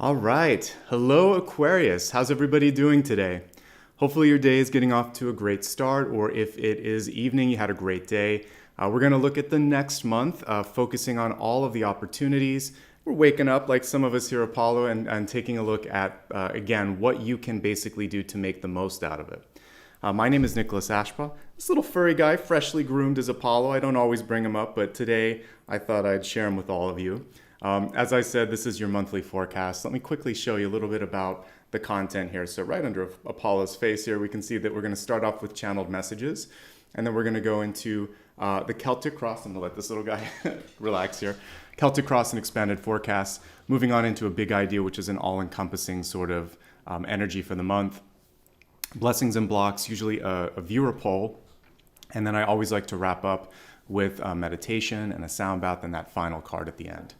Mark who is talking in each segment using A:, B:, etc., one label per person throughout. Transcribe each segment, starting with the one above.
A: All right. Hello, Aquarius. How's everybody doing today? Hopefully your day is getting off to a great start, or if it is evening, you had a great day. We're going to look at the next month, focusing on all of the opportunities. We're waking up like some of us here, Apollo, and taking a look at, again, what you can basically do to make the most out of it. My name is Nicholas Ashbaugh. This little furry guy, freshly groomed as Apollo. I don't always bring him up, but today I thought I'd share him with all of you. As I said, this is your monthly forecast. Let me quickly show you a little bit about the content here. So right under Apollo's face here, we can see that we're going to start off with channeled messages, and then we're going to go into the Celtic Cross. I'm going to let this little guy relax here. Celtic Cross and expanded forecasts. Moving on into a big idea, which is an all-encompassing sort of energy for the month. Blessings and blocks, usually a viewer poll. And then I always like to wrap up with a meditation and a sound bath and that final card at the end.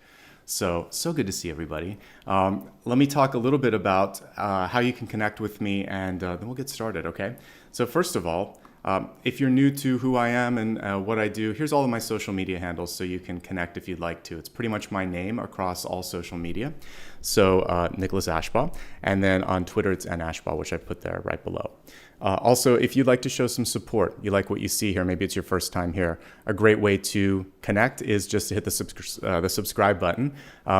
A: So good to see everybody. Let me talk a little bit about how you can connect with me, and then we'll get started, okay? So first of all, if you're new to who I am and what I do, here's all of my social media handles so you can connect if you'd like to. It's pretty much my name across all social media. So Nicholas Ashbaugh, and then on Twitter it's Ashbaugh, which I put there right below. Also, if you'd like to show some support, you like what you see here, maybe it's your first time here, a great way to connect is just to hit the subscribe button,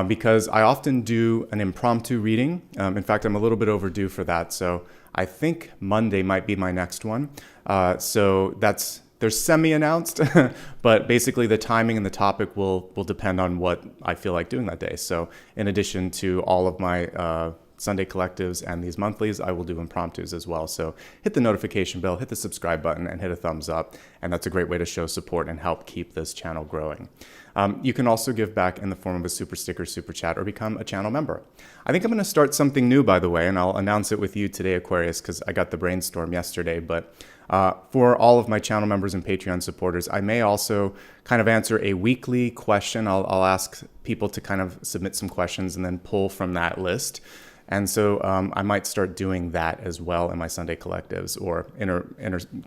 A: because I often do an impromptu reading. In fact, I'm a little bit overdue for that, so I think Monday might be my next one. So they're semi-announced, but basically the timing and the topic will depend on what I feel like doing that day. So in addition to all of my Sunday collectives and these monthlies, I will do impromptus as well. So hit the notification bell, hit the subscribe button, and hit a thumbs up. And that's a great way to show support and help keep this channel growing. You can also give back in the form of a super sticker, super chat, or become a channel member. I think I'm going to start something new, by the way, and I'll announce it with you today, Aquarius, because I got the brainstorm yesterday. But for all of my channel members and Patreon supporters, I may also kind of answer a weekly question. I'll ask people to kind of submit some questions and then pull from that list. And so I might start doing that as well in my Sunday collectives, or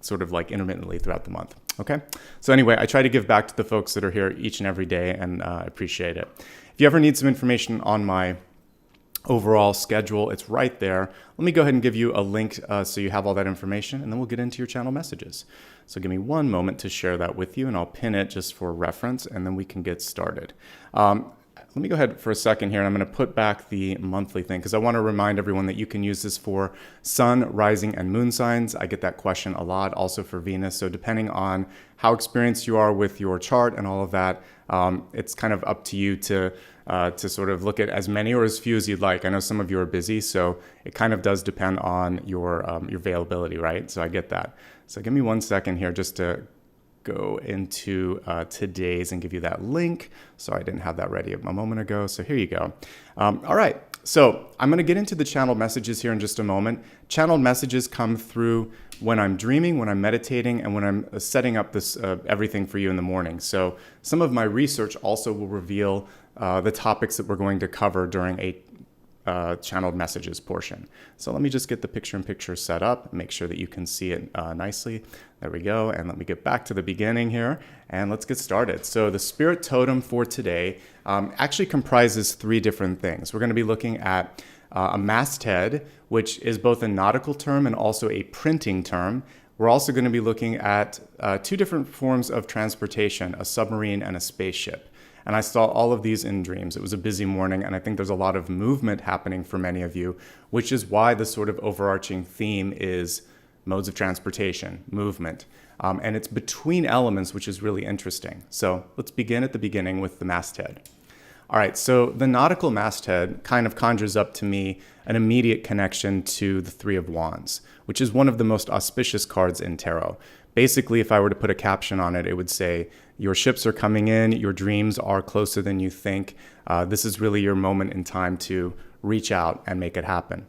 A: sort of like intermittently throughout the month. Okay. So anyway, I try to give back to the folks that are here each and every day, and I appreciate it. If you ever need some information on my overall schedule, it's right there. Let me go ahead and give you a link so you have all that information, and then we'll get into your channel messages. So give me one moment to share that with you, and I'll pin it just for reference, and then we can get started. Let me go ahead for a second here, and I'm going to put back the monthly thing because I want to remind everyone that you can use this for sun, rising, and moon signs. I get that question a lot, also for Venus. So depending on how experienced you are with your chart and all of that, it's kind of up to you to sort of look at as many or as few as you'd like. I know some of you are busy, so it kind of does depend on your availability, right? So I get that. So give me 1 second here just to go into today's and give you that link. Sorry, I didn't have that ready a moment ago. So here you go. All right. So I'm going to get into the channeled messages here in just a moment. Channeled messages come through when I'm dreaming, when I'm meditating, and when I'm setting up this everything for you in the morning. So some of my research also will reveal the topics that we're going to cover during a channeled messages portion. So let me just get the picture-in-picture set up, make sure that you can see it nicely. There we go. And let me get back to the beginning here, and let's get started. So the spirit totem for today actually comprises 3 different things. We're going to be looking at a masthead, which is both a nautical term and also a printing term. We're also going to be looking at 2 different forms of transportation, a submarine and a spaceship. And I saw all of these in dreams. It was a busy morning, and I think there's a lot of movement happening for many of you, which is why the sort of overarching theme is modes of transportation, movement. And it's between elements, which is really interesting. So let's begin at the beginning with the masthead. All right, so the nautical masthead kind of conjures up to me an immediate connection to the 3 of Wands, which is one of the most auspicious cards in tarot. Basically, if I were to put a caption on it, it would say, your ships are coming in, your dreams are closer than you think. This is really your moment in time to reach out and make it happen.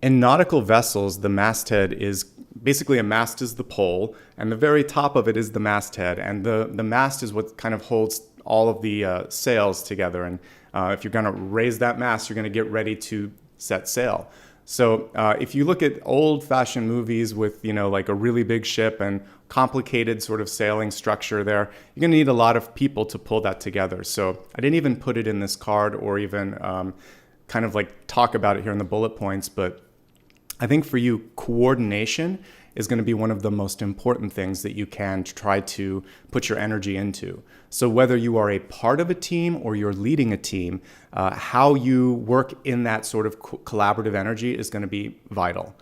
A: In nautical vessels, the masthead is basically, a mast is the pole, and the very top of it is the masthead. And the mast is what kind of holds all of the sails together. And if you're going to raise that mast, you're going to get ready to set sail. So if you look at old-fashioned movies with, like a really big ship and complicated sort of sailing structure there, you're going to need a lot of people to pull that together. So I didn't even put it in this card or even kind of like talk about it here in the bullet points, but I think for you, coordination is going to be one of the most important things that you can try to put your energy into. So whether you are a part of a team or you're leading a team, how you work in that sort of collaborative energy is going to be vital.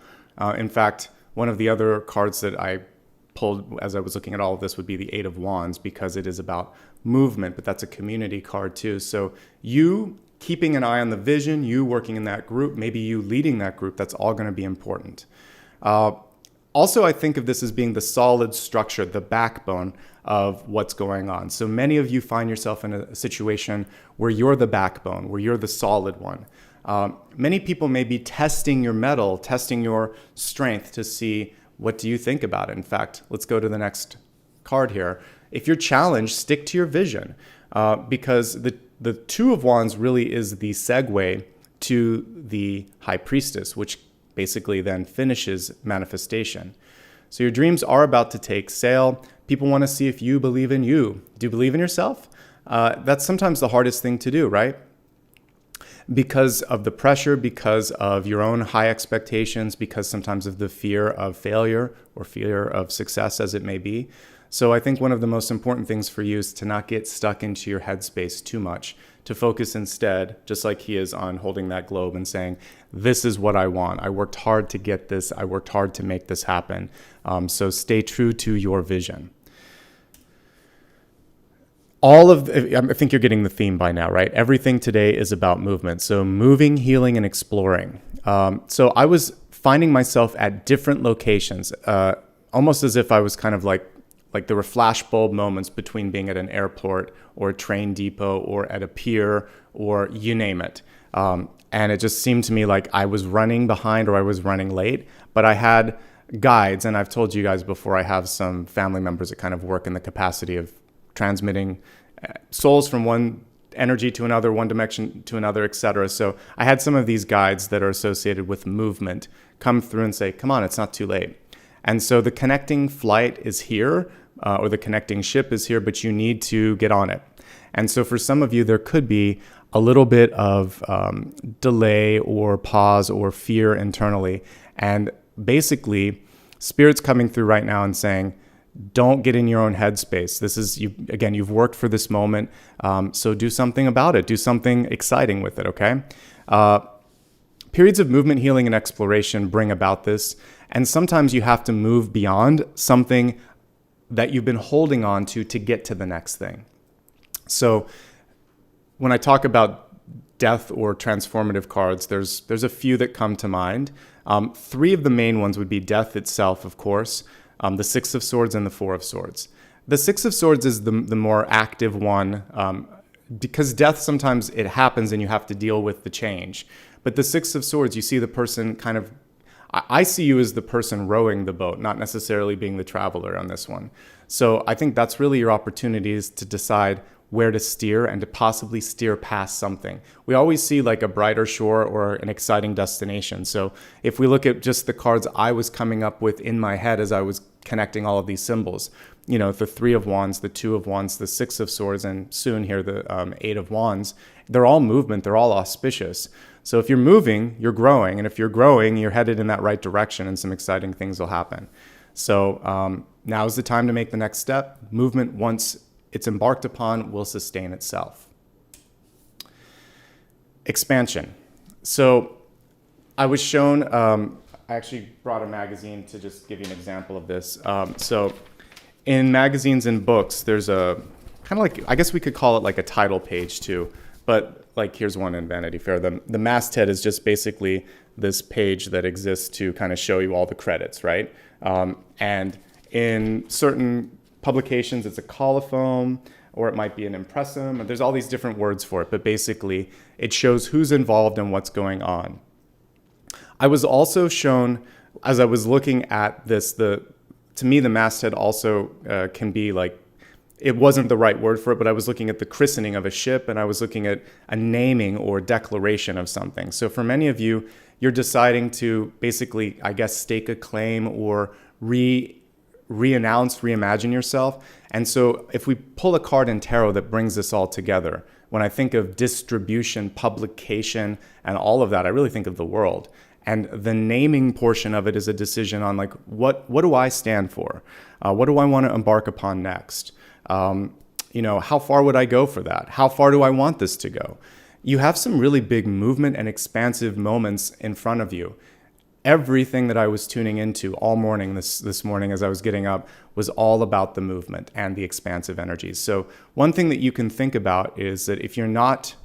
A: In fact, one of the other cards that I pulled as I was looking at all of this would be the Eight of Wands, because it is about movement, but that's a community card too. So you keeping an eye on the vision, you working in that group, maybe you leading that group, that's all going to be important. Also, I think of this as being the solid structure, the backbone of what's going on. So many of you find yourself in a situation where you're the backbone, where you're the solid one. Many people may be testing your mettle, testing your strength to see what do you think about it. In fact, let's go to the next card here. If you're challenged, stick to your vision, because the Two of Wands really is the segue to the High Priestess, which basically then finishes manifestation. So your dreams are about to take sail. People want to see if you believe in you. Do you believe in yourself? That's sometimes the hardest thing to do, right? Because of the pressure, because of your own high expectations, because sometimes of the fear of failure or fear of success, as it may be. So I think one of the most important things for you is to not get stuck into your headspace too much, to focus instead, just like he is, on holding that globe and saying, this is what I want. I worked hard to get this. I worked hard to make this happen. So stay true to your vision. I think you're getting the theme by now, right? Everything today is about movement. So moving, healing, and exploring. So I was finding myself at different locations, almost as if I was kind of like there were flashbulb moments between being at an airport or a train depot or at a pier or you name it. And it just seemed to me like I was running behind or I was running late, but I had guides. And I've told you guys before, I have some family members that kind of work in the capacity of transmitting souls from one energy to another, one dimension to another, etc. So I had some of these guides that are associated with movement come through and say, come on, it's not too late. And so the connecting flight is here, or the connecting ship is here, but you need to get on it. And so for some of you, there could be a little bit of delay or pause or fear internally. And basically, Spirit's coming through right now and saying, don't get in your own headspace. This is, you've worked for this moment, so do something about it. Do something exciting with it, okay? Periods of movement, healing, and exploration bring about this. And sometimes you have to move beyond something that you've been holding on to get to the next thing. So when I talk about death or transformative cards, there's a few that come to mind. Three of the main ones would be death itself, of course, the Six of Swords and the Four of Swords. The Six of Swords is the more active one, because death, sometimes it happens and you have to deal with the change. But the Six of Swords, you see the person kind of, I see you as the person rowing the boat, not necessarily being the traveler on this one. So I think that's really your opportunities to decide where to steer and to possibly steer past something. We always see like a brighter shore or an exciting destination. So if we look at just the cards I was coming up with in my head as I was connecting all of these symbols, you know, the Three of Wands, the Two of Wands, the Six of Swords, and soon here the Eight of Wands, they're all movement, they're all auspicious. So if you're moving, you're growing. And if you're growing, you're headed in that right direction and some exciting things will happen. So now is the time to make the next step. Movement, once it's embarked upon, will sustain itself. Expansion. So I was shown, I actually brought a magazine to just give you an example of this. So in magazines and books, there's a kind of like, I guess we could call it like a title page too. But like here's one in Vanity Fair. The masthead is just basically this page that exists to kind of show you all the credits, right? And in certain publications, it's a colophon, or it might be an impressum. There's all these different words for it, but basically it shows who's involved and what's going on. I was also shown, as I was looking at this, to me the masthead also can be like, it wasn't the right word for it, but I was looking at the christening of a ship, and I was looking at a naming or declaration of something. So for many of you, you're deciding to basically, I guess, stake a claim or re-announce, reimagine yourself. And so if we pull a card in tarot that brings this all together, when I think of distribution, publication, and all of that, I really think of the world. And the naming portion of it is a decision on like, what do I stand for? What do I want to embark upon next? How far would I go for that? How far do I want this to go? You have some really big movement and expansive moments in front of you. Everything that I was tuning into all morning this morning as I was getting up was all about the movement and the expansive energies. So one thing that you can think about is that if you're not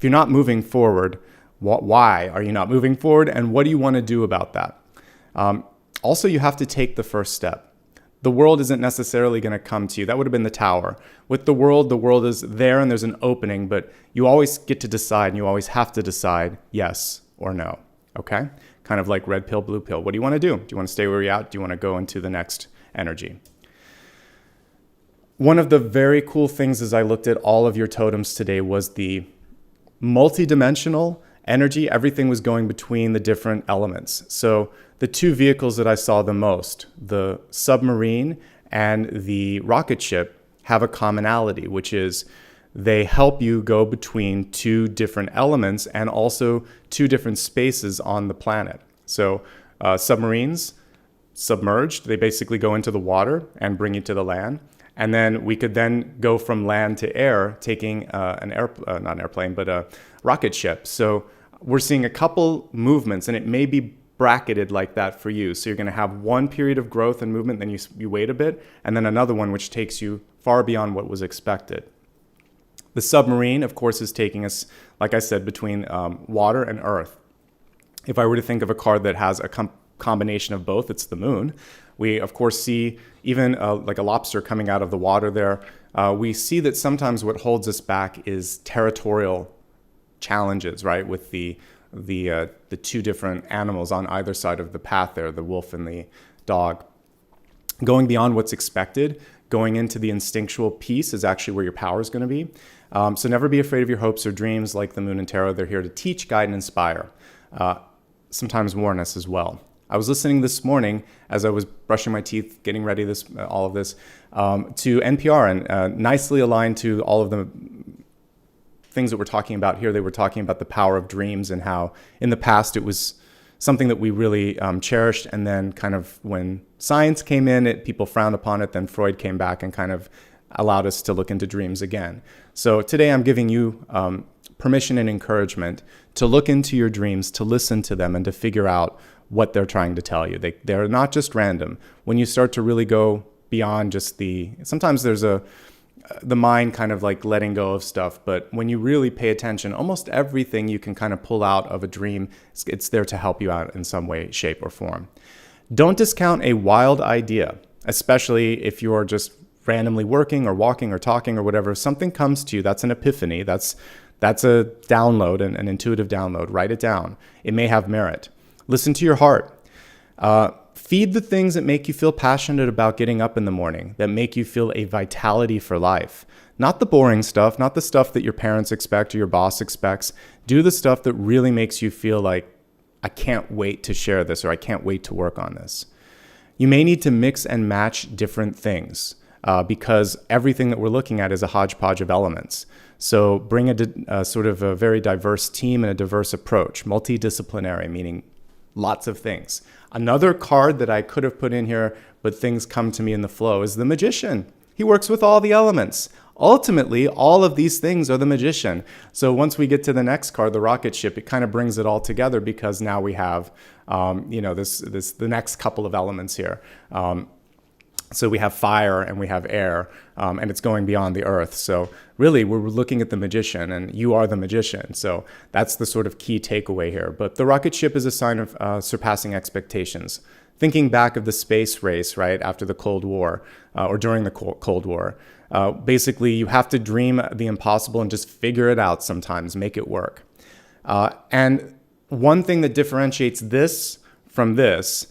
A: moving forward, why are you not moving forward, and what do you want to do about that? Also, you have to take the first step. The world isn't necessarily going to come to you. That would have been the tower. With the world is there and there's an opening, but you always get to decide, and you always have to decide yes or no. Okay? Kind of like red pill, blue pill. What do you want to do? Do you want to stay where you're at? Do you want to go into the next energy? One of the very cool things as I looked at all of your totems today was the multidimensional energy. Everything was going between the different elements. So the two vehicles that I saw the most, the submarine and the rocket ship, have a commonality, which is they help you go between two different elements and also two different spaces on the planet. So submarines, submerged, they basically go into the water and bring you to the land. And then we could then go from land to air, taking not an airplane, but a rocket ship. So we're seeing a couple movements, and it may be bracketed like that for you. So you're going to have one period of growth and movement, then you wait a bit, and then another one which takes you far beyond what was expected. The submarine, of course, is taking us, like I said, between water and earth. If I were to think of a card that has a combination of both, it's the moon. We, of course, see even like a lobster coming out of the water there. We see that sometimes what holds us back is territorial challenges, right, with the two different animals on either side of the path there, the wolf and the dog. Going beyond what's expected, going into the instinctual piece is actually where your power is going to be. So never be afraid of your hopes or dreams. Like the moon and tarot, they're here to teach, guide, and inspire. Sometimes warn us as well. I was listening this morning as I was brushing my teeth, getting ready all of this, to NPR, and nicely aligned to all of the things that we're talking about here. They were talking about the power of dreams and how in the past it was something that we really cherished, and then kind of when science came in, people frowned upon it. Then Freud came back and kind of allowed us to look into dreams again. So today I'm giving you permission and encouragement to look into your dreams, to listen to them, and to figure out what they're trying to tell you. They're not just random. When you start to really go beyond just sometimes there's the mind kind of like letting go of stuff, but when you really pay attention, almost everything you can kind of pull out of a dream, it's there to help you out in some way, shape, or form. Don't discount a wild idea, especially if you're just randomly working or walking or talking or whatever. If something comes to you, that's an epiphany, that's a download, an intuitive download. Write it down. It may have merit. Listen to your heart. Feed the things that make you feel passionate about getting up in the morning, that make you feel a vitality for life. Not the boring stuff, not the stuff that your parents expect or your boss expects. Do the stuff that really makes you feel like, I can't wait to share this, or I can't wait to work on this. You may need to mix and match different things because everything that we're looking at is a hodgepodge of elements. So bring a sort of a very diverse team and a diverse approach, multidisciplinary, meaning lots of things. Another card that I could have put in here, but things come to me in the flow, is the magician. He works with all the elements. Ultimately, all of these things are the magician. So once we get to the next card, the rocket ship, it kind of brings it all together because now we have, the next couple of elements here. So we have fire and we have air, and it's going beyond the earth. So really, we're looking at the magician, and you are the magician. So that's the sort of key takeaway here. But the rocket ship is a sign of surpassing expectations. Thinking back of the space race, right, after the Cold War, or during the Cold War, basically you have to dream the impossible and just figure it out sometimes, make it work. And one thing that differentiates this from this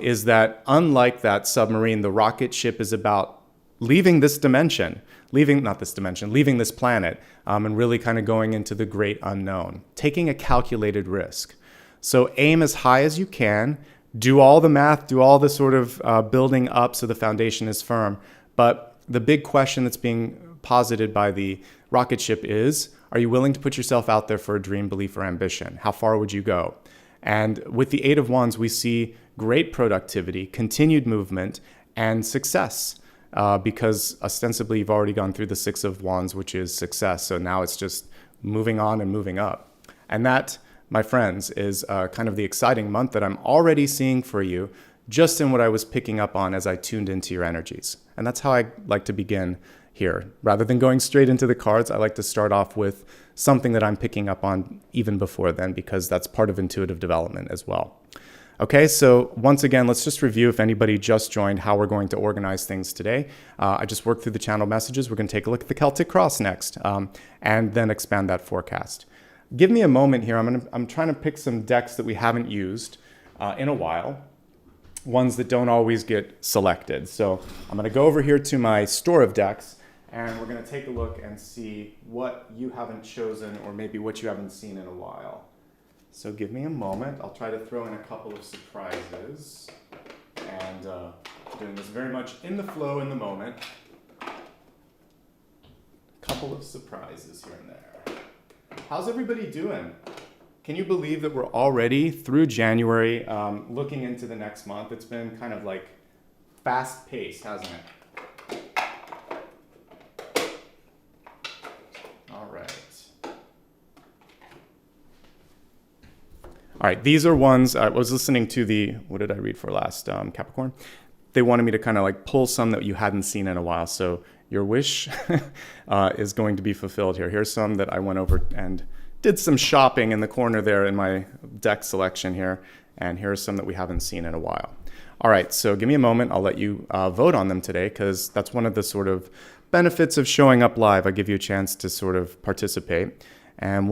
A: is that unlike that submarine, the rocket ship is about leaving this dimension, leaving this planet, and really kind of going into the great unknown, taking a calculated risk. So aim as high as you can, do all the math, do all the sort of building up so the foundation is firm. But the big question that's being posited by the rocket ship is, are you willing to put yourself out there for a dream, belief, or ambition? How far would you go? And with the Eight of Wands, we see great productivity, continued movement, and success. Because ostensibly you've already gone through the Six of Wands, which is success. So now it's just moving on and moving up. And that, my friends, is kind of the exciting month that I'm already seeing for you, just in what I was picking up on as I tuned into your energies. And that's how I like to begin here. Rather than going straight into the cards, I like to start off with something that I'm picking up on even before then, because that's part of intuitive development as well. Okay, so once again, let's just review, if anybody just joined, how we're going to organize things today. I just worked through the channel messages. We're going to take a look at the Celtic Cross next, and then expand that forecast. Give me a moment here. I'm trying to pick some decks that we haven't used in a while, ones that don't always get selected. So I'm going to go over here to my store of decks, and we're going to take a look and see what you haven't chosen, or maybe what you haven't seen in a while. So give me a moment. I'll try to throw in a couple of surprises, and doing this very much in the flow, in the moment. A couple of surprises here and there. How's everybody doing? Can you believe that we're already through January, looking into the next month? It's been kind of like fast paced, hasn't it? All right. All right, these are ones, I was listening to the, what did I read for last, Capricorn? They wanted me to kind of like pull some that you hadn't seen in a while. So your wish is going to be fulfilled here. Here's some that I went over and did some shopping in the corner there in my deck selection here. And here's some that we haven't seen in a while. All right, so give me a moment. I'll let you vote on them today, because that's one of the sort of benefits of showing up live. I give you a chance to sort of participate, and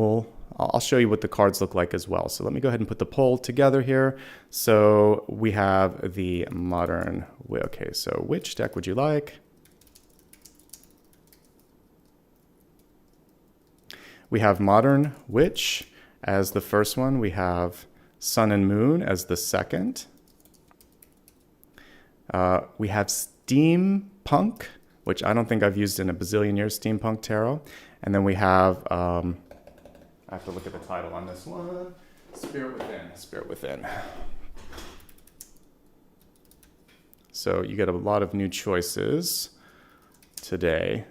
A: I'll show you what the cards look like as well. So let me go ahead and put the poll together here. So we have the modern, okay, so which deck would you like? We have Modern Witch as the first one. We have Sun and Moon as the second. We have Steampunk, which I don't think I've used in a bazillion years, Steampunk Tarot. And then we have, I have to look at the title on this one, Spirit Within. Spirit Within. So you get a lot of new choices today.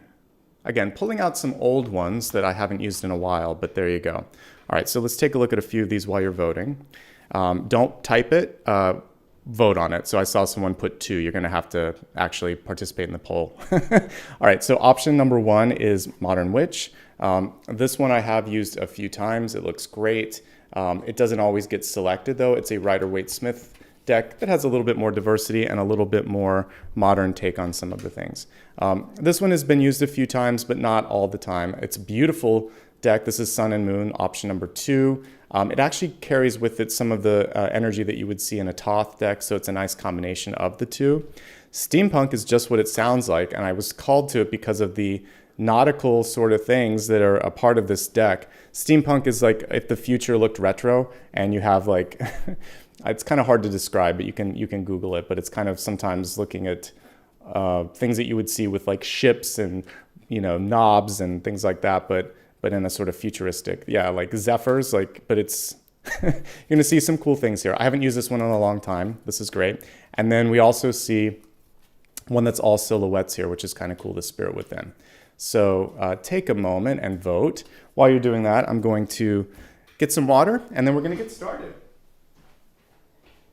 A: Again, pulling out some old ones that I haven't used in a while, but there you go. All right, so let's take a look at a few of these while you're voting. Don't type it, vote on it. So I saw someone put 2. You're going to have to actually participate in the poll. All right, so option number 1 is Modern Witch. This one I have used a few times. It looks great. It doesn't always get selected, though. It's a Rider-Waite-Smith deck that has a little bit more diversity and a little bit more modern take on some of the things. This one has been used a few times, but not all the time. It's a beautiful deck. This is Sun and Moon, option number 2. It actually carries with it some of the energy that you would see in a Thoth deck, so it's a nice combination of the two. Steampunk is just what it sounds like, and I was called to it because of the nautical sort of things that are a part of this deck. Steampunk is like if the future looked retro, and you have like it's kind of hard to describe, but you can Google it. But it's kind of sometimes looking at things that you would see with like ships and knobs and things like that, but in a sort of futuristic, like Zephyrs, but it's you're gonna see some cool things here. I haven't used this one in a long time. This is great. And then we also see one that's all silhouettes here, which is kind of cool, the Spirit Within. So take a moment and vote. While you're doing that, I'm going to get some water, and then we're going to get started.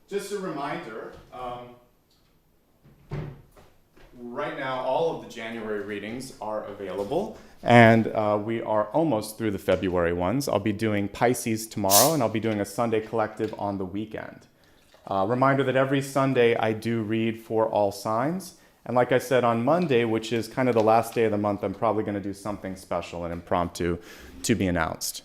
A: Just a reminder, right now all of the January readings are available, and we are almost through the February ones. I'll be doing Pisces tomorrow, and I'll be doing a Sunday collective on the weekend. Reminder that every Sunday I do read for all signs. And like I said, on Monday, which is kind of the last day of the month, I'm probably going to do something special and impromptu to be announced.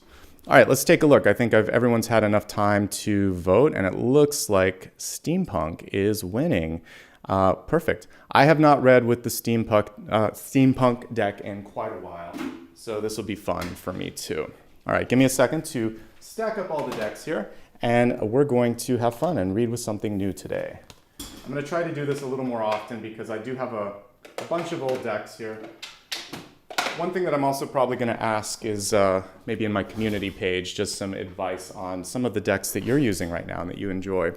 A: All right, let's take a look. I think everyone's had enough time to vote, and it looks like Steampunk is winning. Perfect. I have not read with the Steampunk deck in quite a while, so this will be fun for me too. All right, give me a second to stack up all the decks here, and we're going to have fun and read with something new today. I'm going to try to do this a little more often because I do have a bunch of old decks here. One thing that I'm also probably going to ask is maybe in my community page, just some advice on some of the decks that you're using right now and that you enjoy.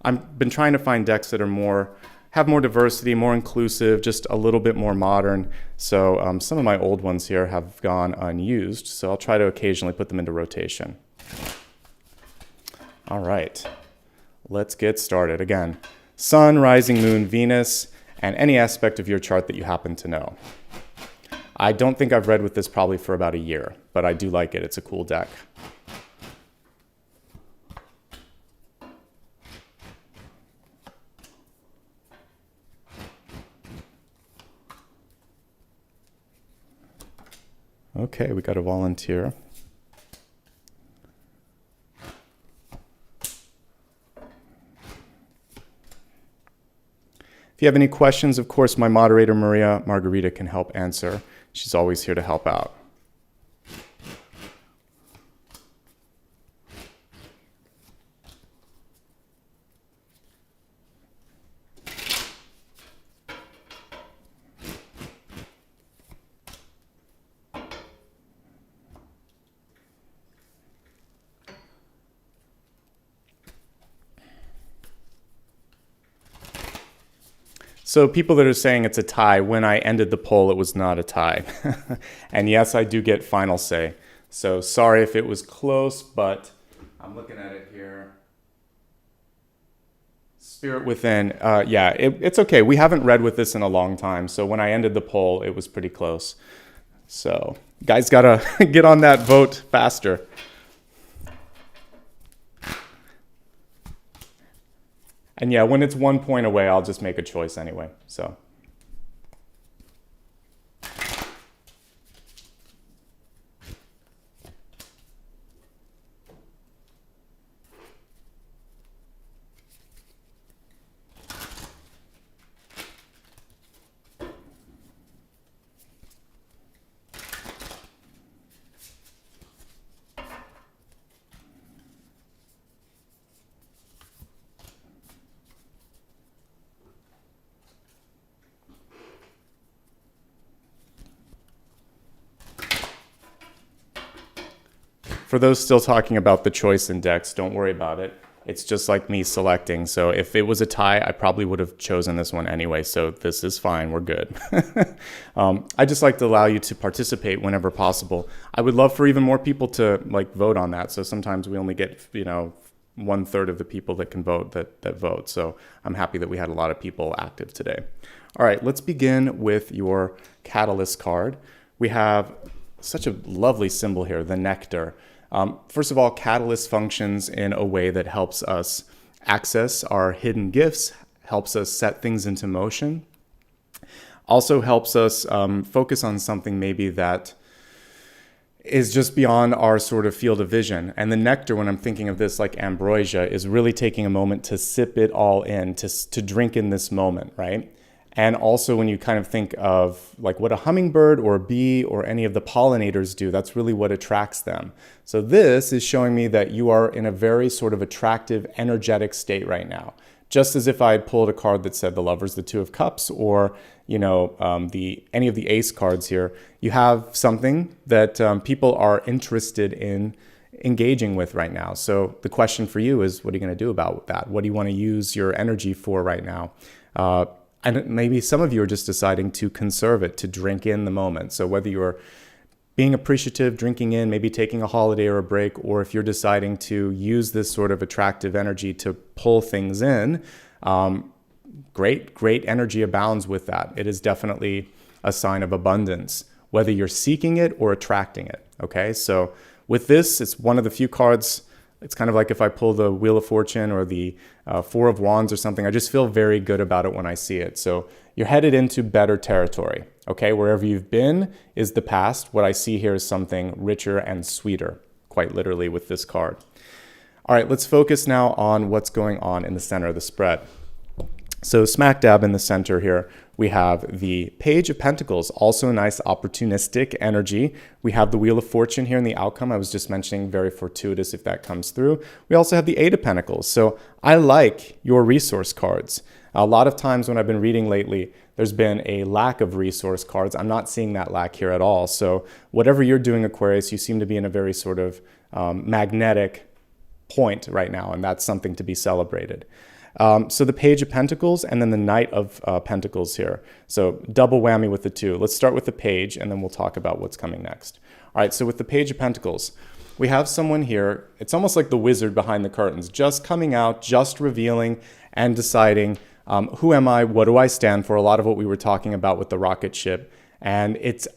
A: I've been trying to find decks that are have more diversity, more inclusive, just a little bit more modern. So some of my old ones here have gone unused, so I'll try to occasionally put them into rotation. All right, let's get started. Again, Sun, Rising, Moon, Venus, and any aspect of your chart that you happen to know. I don't think I've read with this probably for about a year, but I do like it. It's a cool deck. Okay, we got a volunteer. If you have any questions, of course, my moderator, Maria Margarita, can help answer. She's always here to help out. So people that are saying it's a tie, when I ended the poll, it was not a tie. And yes, I do get final say. So sorry if it was close, but I'm looking at it here. Spirit Within, yeah, it's okay. We haven't read with this in a long time. So when I ended the poll, it was pretty close. So guys gotta get on that vote faster. And yeah, when it's 1 point away, I'll just make a choice anyway, so. For those still talking about the choice index, don't worry about it. It's just like me selecting. So if it was a tie, I probably would have chosen this one anyway. So this is fine. We're good. I just like to allow you to participate whenever possible. I would love for even more people to vote on that. So sometimes we only get, 1/3 of the people that can vote that vote. So I'm happy that we had a lot of people active today. All right, let's begin with your catalyst card. We have such a lovely symbol here, the nectar. First of all, catalyst functions in a way that helps us access our hidden gifts, helps us set things into motion, also helps us focus on something maybe that is just beyond our sort of field of vision. And the nectar, when I'm thinking of this like ambrosia, is really taking a moment to sip it all in, to drink in this moment, right? And also when you kind of think of like what a hummingbird or a bee or any of the pollinators do, that's really what attracts them. So this is showing me that you are in a very sort of attractive, energetic state right now. Just as if I had pulled a card that said the Lovers, the Two of Cups, or any of the Ace cards here, you have something that people are interested in engaging with right now. So the question for you is, what are you going to do about that? What do you want to use your energy for right now? And maybe some of you are just deciding to conserve it, to drink in the moment. So whether you're being appreciative, drinking in, maybe taking a holiday or a break, or if you're deciding to use this sort of attractive energy to pull things in, great energy abounds with that. It is definitely a sign of abundance, whether you're seeking it or attracting it, okay? So with this, it's one of the few cards. It's kind of like if I pull the Wheel of Fortune or the Four of Wands or something, I just feel very good about it when I see it. So you're headed into better territory, okay? Wherever you've been is the past. What I see here is something richer and sweeter, quite literally with this card. All right, let's focus now on what's going on in the center of the spread. So smack dab in the center here, we have the Page of Pentacles, also a nice opportunistic energy. We have the Wheel of Fortune here in the outcome. I was just mentioning very fortuitous if that comes through. We also have the Eight of Pentacles. So I like your resource cards. A lot of times when I've been reading lately, there's been a lack of resource cards. I'm not seeing that lack here at all. So whatever you're doing, Aquarius, you seem to be in a very sort of magnetic point right now, and that's something to be celebrated. So the Page of Pentacles and then the Knight of Pentacles here. So double whammy with the two. Let's start with the Page and then we'll talk about what's coming next. All right, so with the Page of Pentacles, we have someone here. It's almost like the wizard behind the curtains, just coming out, just revealing and deciding, who am I? What do I stand for? A lot of what we were talking about with the rocket ship. And it's,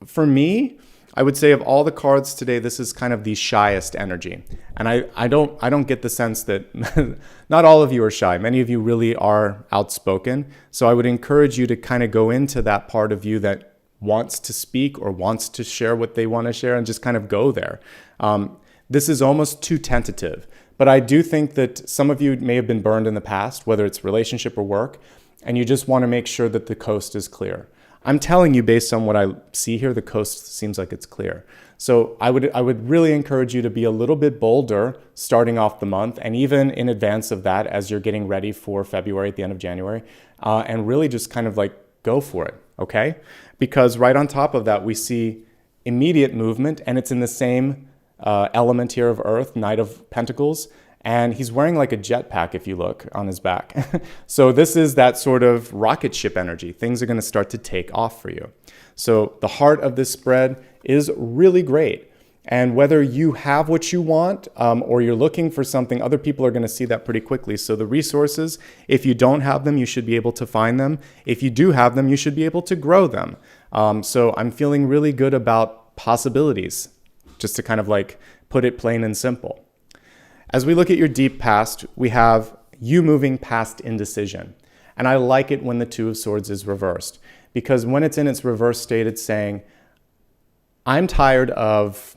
A: for me, I would say of all the cards today, this is kind of the shyest energy. And I don't get the sense that not all of you are shy. Many of you really are outspoken. So I would encourage you to kind of go into that part of you that wants to speak or wants to share what they want to share and just kind of go there. This is almost too tentative. But I do think that some of you may have been burned in the past, whether it's relationship or work, and you just want to make sure that the coast is clear. I'm telling you, based on what I see here, the coast seems like it's clear. So I would really encourage you to be a little bit bolder starting off the month, and even in advance of that as you're getting ready for February at the end of January, and really just kind of like go for it, okay? Because right on top of that, we see immediate movement, and it's in the same element here of Earth, Knight of Pentacles, and he's wearing like a jetpack if you look on his back. So this is that sort of rocket ship energy. Things are going to start to take off for you. So the heart of this spread is really great. And whether you have what you want or you're looking for something, other people are going to see that pretty quickly. So the resources, if you don't have them, you should be able to find them. If you do have them, you should be able to grow them. So I'm feeling really good about possibilities, just to kind of like put it plain and simple. As we look at your deep past, we have you moving past indecision. And I like it when the Two of Swords is reversed, because when it's in its reverse state, it's saying, I'm tired of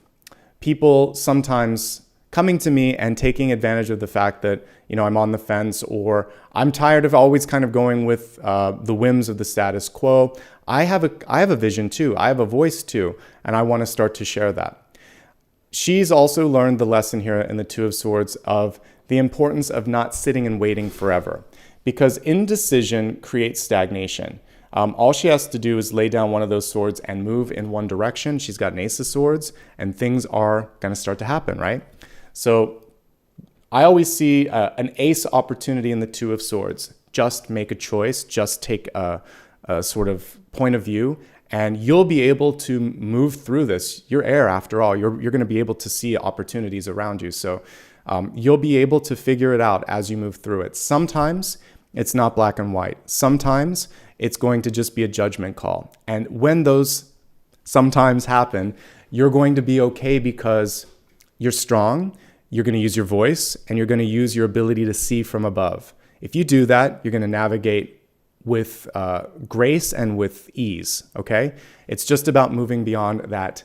A: people sometimes coming to me and taking advantage of the fact that, you know, I'm on the fence, or I'm tired of always kind of going with the whims of the status quo. I have a vision too. I have a voice too, and I want to start to share that. She's also learned the lesson here in the Two of Swords of the importance of not sitting and waiting forever, because indecision creates stagnation. All she has to do is lay down one of those swords and move in one direction. She's got an Ace of Swords, and things are going to start to happen, right? So I always see an ace opportunity in the Two of Swords. Just make a choice, just take a sort of point of view, and you'll be able to move through this. You're air, after all. You're going to be able to see opportunities around you. So you'll be able to figure it out as you move through it. Sometimes it's not black and white. Sometimes it's going to just be a judgment call. And when those sometimes happen, you're going to be okay because you're strong, you're going to use your voice, and you're going to use your ability to see from above. If you do that, you're going to navigate with grace and with ease, okay? It's just about moving beyond that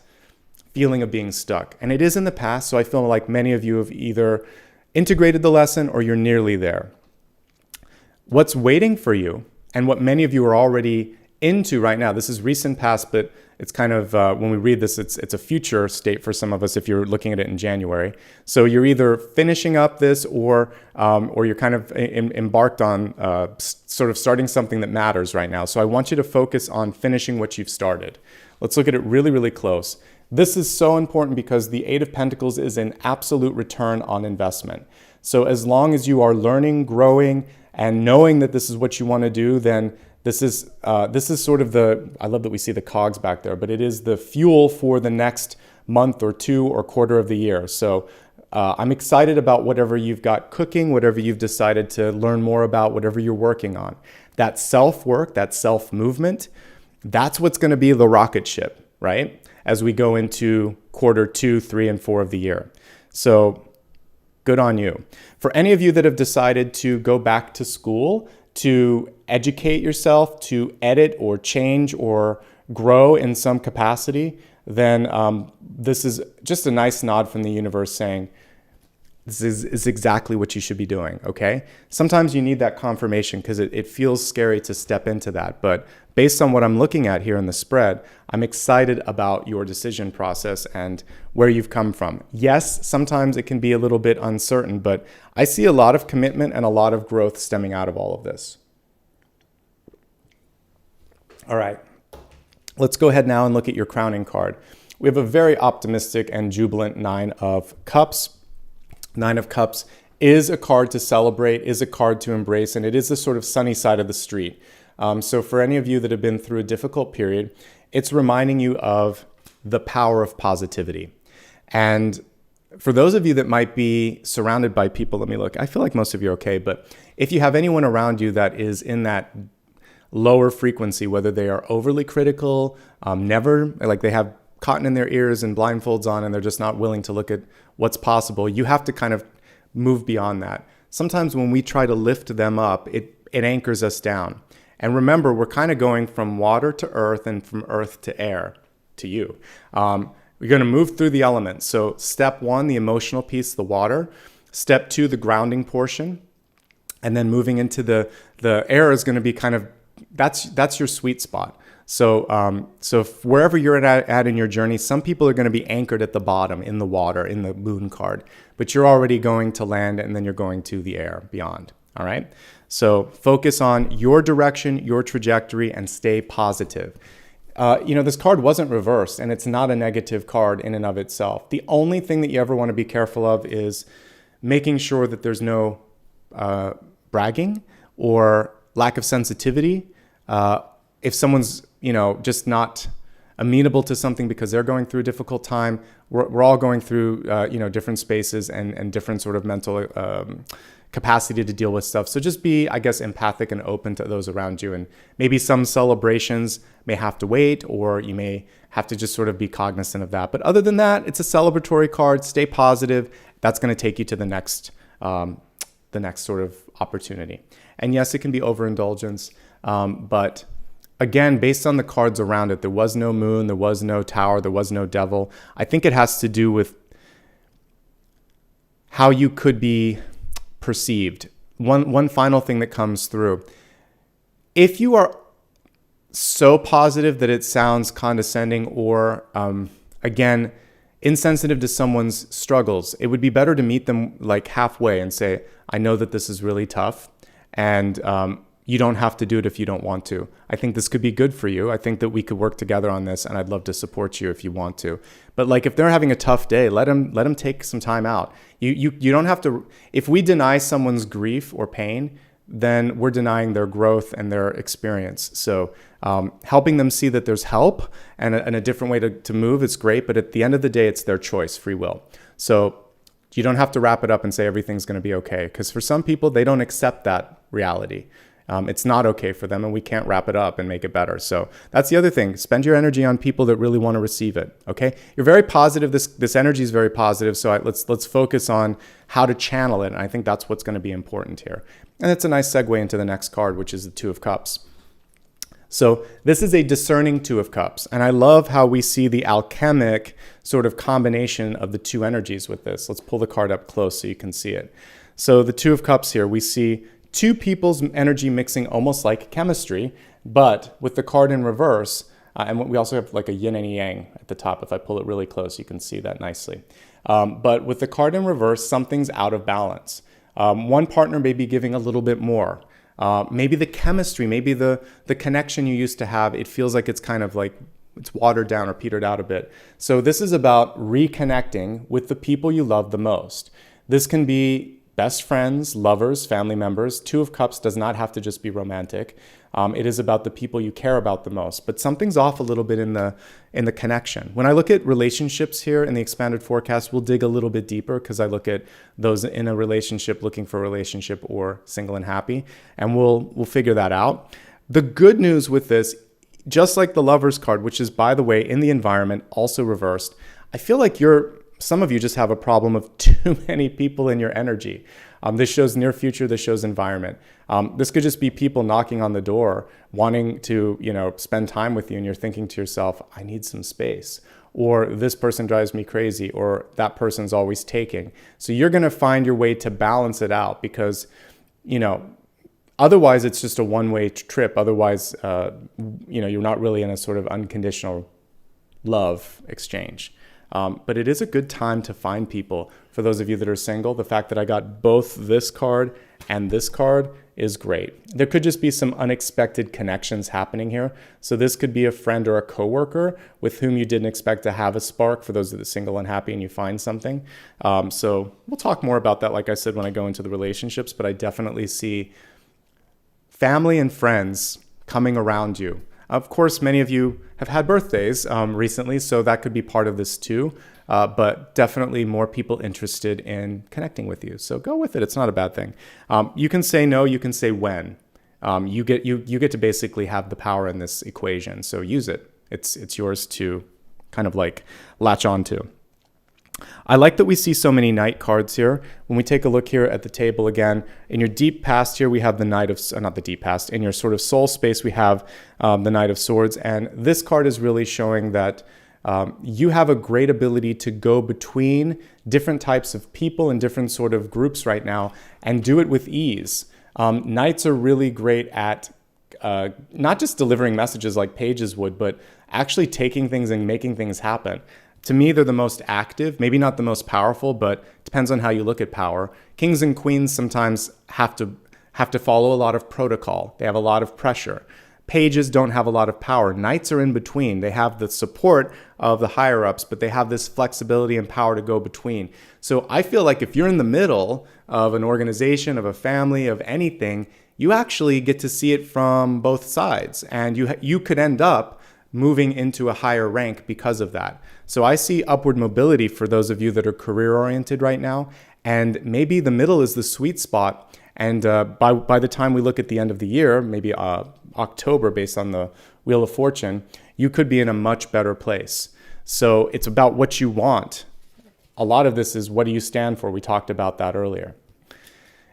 A: feeling of being stuck. And it is in the past, so I feel like many of you have either integrated the lesson or you're nearly there. What's waiting for you, and what many of you are already into right now, this is recent past, but it's kind of, when we read this, it's a future state for some of us if you're looking at it in January. So you're either finishing up this or you're kind of embarked on sort of starting something that matters right now. So I want you to focus on finishing what you've started. Let's look at it really, really close. This is so important because the Eight of Pentacles is an absolute return on investment. So as long as you are learning, growing, and knowing that this is what you want to do, then this is sort of I love that we see the cogs back there, but it is the fuel for the next month or two or quarter of the year. So I'm excited about whatever you've got cooking, whatever you've decided to learn more about, whatever you're working on. That self-work, that self-movement, that's what's going to be the rocket ship, right? As we go into quarter 2, 3, and 4 of the year. So good on you. For any of you that have decided to go back to school, to educate yourself, to edit or change or grow in some capacity, then this is just a nice nod from the universe saying, this is exactly what you should be doing, okay? Sometimes you need that confirmation because it feels scary to step into that. But based on what I'm looking at here in the spread, I'm excited about your decision process and where you've come from. Yes, sometimes it can be a little bit uncertain, but I see a lot of commitment and a lot of growth stemming out of all of this. All right, let's go ahead now and look at your crowning card. We have a very optimistic and jubilant Nine of Cups. Nine of Cups is a card to celebrate, is a card to embrace, and it is the sort of sunny side of the street. So for any of you that have been through a difficult period, it's reminding you of the power of positivity. And for those of you that might be surrounded by people, let me look, I feel like most of you are okay, but if you have anyone around you that is in that lower frequency, whether they are overly critical, like they have cotton in their ears and blindfolds on and they're just not willing to look at what's possible, you have to kind of move beyond that. Sometimes when we try to lift them up, it anchors us down. And remember, we're kind of going from water to earth and from earth to air to you. We're going to move through the elements. So step one, the emotional piece, the water. Step two, the grounding portion. And then moving into the air is going to be kind of, that's your sweet spot. So wherever you're at in your journey, some people are going to be anchored at the bottom in the water, in the moon card, but you're already going to land and then you're going to the air beyond. All right. So focus on your direction, your trajectory, and stay positive. This card wasn't reversed and it's not a negative card in and of itself. The only thing that you ever want to be careful of is making sure that there's no bragging or lack of sensitivity. If someone's, just not amenable to something because they're going through a difficult time, we're all going through, different spaces and different sort of mental capacity to deal with stuff. So just be, I guess, empathic and open to those around you. And maybe some celebrations may have to wait, or you may have to just sort of be cognizant of that. But other than that, it's a celebratory card. Stay positive. That's going to take you to the next sort of opportunity. And yes, it can be overindulgence, but again, based on the cards around it, there was no moon, there was no tower, there was no devil. I think it has to do with how you could be perceived. One final thing that comes through. If you are so positive that it sounds condescending or, again, insensitive to someone's struggles, it would be better to meet them like halfway and say, I know that this is really tough, and you don't have to do it if you don't want to. I think this could be good for you. I think that we could work together on this, and I'd love to support you if you want to. But like, if they're having a tough day, let them take some time out. You don't have to. If we deny someone's grief or pain, then we're denying their growth and their experience. So helping them see that there's help and a different way to move is great. But at the end of the day, it's their choice, free will. So you don't have to wrap it up and say everything's going to be okay. Because for some people, they don't accept that reality. It's not okay for them, and we can't wrap it up and make it better. So that's the other thing. Spend your energy on people that really want to receive it. Okay, you're very positive. This energy is very positive. So let's focus on how to channel it, and I think that's what's going to be important here. And it's a nice segue into the next card, which is the Two of Cups. So this is a discerning Two of Cups, and I love how we see the alchemic sort of combination of the two energies with this. Let's pull the card up close so you can see it. So the Two of Cups here, we see two people's energy mixing almost like chemistry, but with the card in reverse, and we also have like a yin and yang at the top. If I pull it really close, you can see that nicely. But with the card in reverse, something's out of balance. One partner may be giving a little bit more. Maybe the chemistry, maybe the connection you used to have, it feels like it's kind of like it's watered down or petered out a bit. So this is about reconnecting with the people you love the most. This can be best friends, lovers, family members. Two of Cups does not have to just be romantic. It is about the people you care about the most. But something's off a little bit in the connection. When I look at relationships here in the expanded forecast, we'll dig a little bit deeper because I look at those in a relationship, looking for a relationship, or single and happy, and we'll figure that out. The good news with this, just like the Lovers card, which is, by the way, in the environment, also reversed, I feel like some of you just have a problem of too many people in your energy. This shows near future, this shows environment. This could just be people knocking on the door, wanting to, spend time with you, and you're thinking to yourself, I need some space. or this person drives me crazy, or that person's always taking. So you're going to find your way to balance it out, because, otherwise it's just a one-way trip. Otherwise, you're not really in a sort of unconditional love exchange. But it is a good time to find people. For those of you that are single, the fact that I got both this card and this card is great. There could just be some unexpected connections happening here. So this could be a friend or a coworker with whom you didn't expect to have a spark, for those that are single and happy and you find something. So we'll talk more about that, like I said, when I go into the relationships, but I definitely see family and friends coming around you. Of course, many of you have had birthdays recently, so that could be part of this too. But definitely more people interested in connecting with you. So go with it. It's not a bad thing. You can say no. You can say when. You get to basically have the power in this equation. So use it. It's yours to kind of like latch on to. I like that we see so many knight cards here. When we take a look here at the table again, in your deep past here, we have the knight of, not the deep past, in your sort of soul space, we have the Knight of Swords. And this card is really showing that you have a great ability to go between different types of people and different sort of groups right now and do it with ease. Knights are really great at not just delivering messages like pages would, but actually taking things and making things happen. To me, they're the most active, maybe not the most powerful, but depends on how you look at power. Kings and queens sometimes have to follow a lot of protocol. They have a lot of pressure. Pages don't have a lot of power. Knights are in between. They have the support of the higher ups, but they have this flexibility and power to go between. So I feel like if you're in the middle of an organization, of a family, of anything, you actually get to see it from both sides. And you could end up moving into a higher rank because of that. So I see upward mobility for those of you that are career oriented right now. And maybe the middle is the sweet spot. And by the time we look at the end of the year, maybe October, based on the Wheel of Fortune, you could be in a much better place. So it's about what you want. A lot of this is, what do you stand for? We talked about that earlier.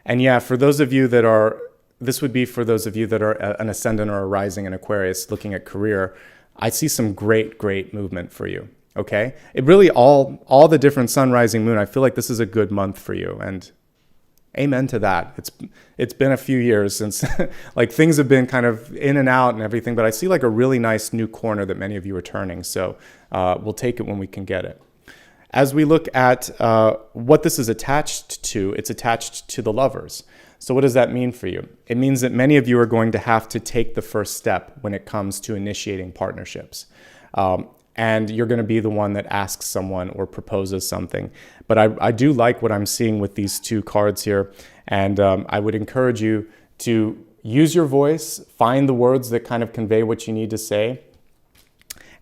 A: And yeah, for those of you that are, this would be for those of you that are an ascendant or a rising in Aquarius looking at career. I see some great movement for you. Okay. It really all the different sun, rising, moon. I feel like this is a good month for you, and amen to that. It's been a few years since like things have been kind of in and out and everything, but I see like a really nice new corner that many of you are turning. So we'll take it when we can get it. As we look at what this is attached to, it's attached to the Lovers. So what does that mean for you? It means that many of you are going to have to take the first step when it comes to initiating partnerships. And you're going to be the one that asks someone or proposes something. But I do like what I'm seeing with these two cards here. And I would encourage you to use your voice, find the words that kind of convey what you need to say.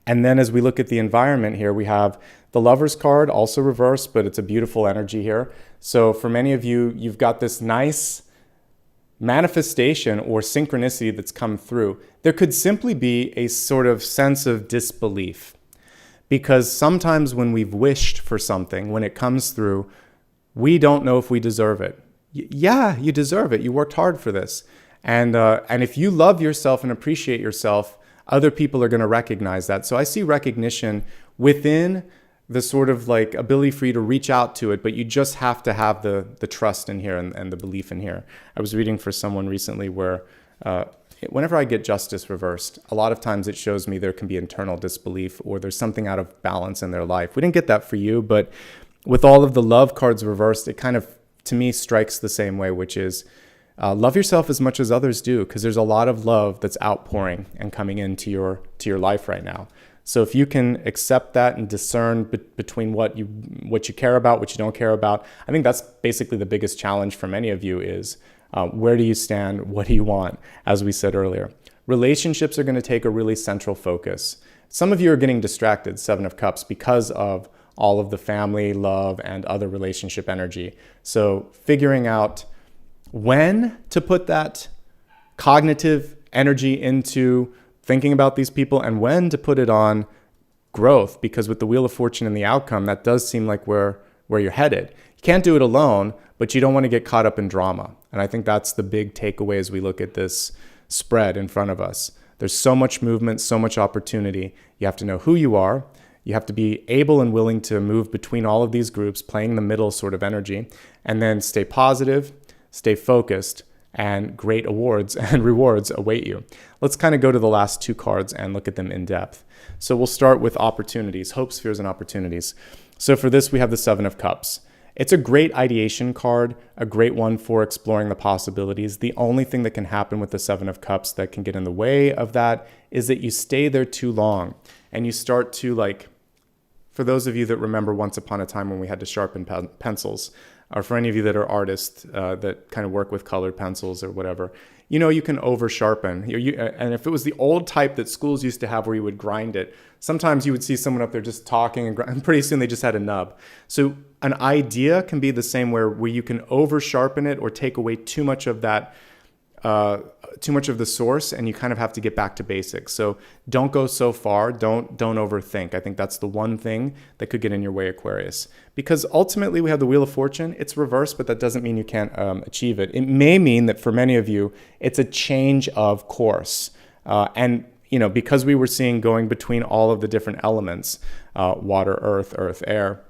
A: And then as we look at the environment here, we have the Lovers card, also reversed, but it's a beautiful energy here. So for many of you, you've got this nice manifestation or synchronicity that's come through. There could simply be a sort of sense of disbelief, because sometimes when we've wished for something, when it comes through, we don't know if we deserve it. Yeah, you deserve it. You worked hard for this. And if you love yourself and appreciate yourself, other people are going to recognize that. So I see recognition within the sort of like ability for you to reach out to it, but you just have to have the trust in here and the belief in here. I was reading for someone recently where whenever I get justice reversed, a lot of times it shows me there can be internal disbelief or there's something out of balance in their life. We didn't get that for you, but with all of the love cards reversed, it kind of, to me, strikes the same way, which is love yourself as much as others do, because there's a lot of love that's outpouring and coming into your life right now. So if you can accept that and discern between what you care about, what you don't care about, I think that's basically the biggest challenge for many of you is where do you stand? What do you want? As we said earlier, relationships are going to take a really central focus. Some of you are getting distracted, Seven of Cups, because of all of the family, love, and other relationship energy. So figuring out when to put that cognitive energy into thinking about these people and when to put it on growth, because with the Wheel of Fortune and the outcome, that does seem like where you're headed. You can't do it alone, but you don't want to get caught up in drama. And I think that's the big takeaway as we look at this spread in front of us. There's so much movement, so much opportunity. You have to know who you are. You have to be able and willing to move between all of these groups, playing the middle sort of energy, and then stay positive, stay focused, and great awards and rewards await you. Let's kind of go to the last 2 cards and look at them in depth. So we'll start with opportunities, hopes, fears, and opportunities. So for this, we have the 7 of Cups. It's a great ideation card, a great one for exploring the possibilities. The only thing that can happen with the 7 of Cups that can get in the way of that is that you stay there too long and you start to, like, for those of you that remember once upon a time when we had to sharpen pencils, or for any of you that are artists that kind of work with colored pencils or whatever, you know, you can over sharpen. And if it was the old type that schools used to have where you would grind it, sometimes you would see someone up there just talking and pretty soon they just had a nub. So an idea can be the same where you can over sharpen it or take away too much of that, too much of the source, and you kind of have to get back to basics. So don't go so far. Don't overthink. I think that's the one thing that could get in your way, Aquarius. Because ultimately we have the Wheel of Fortune. It's reversed, but that doesn't mean you can't achieve it. It may mean that for many of you, it's a change of course. And you know, because we were seeing going between all of the different elements, water, earth, air,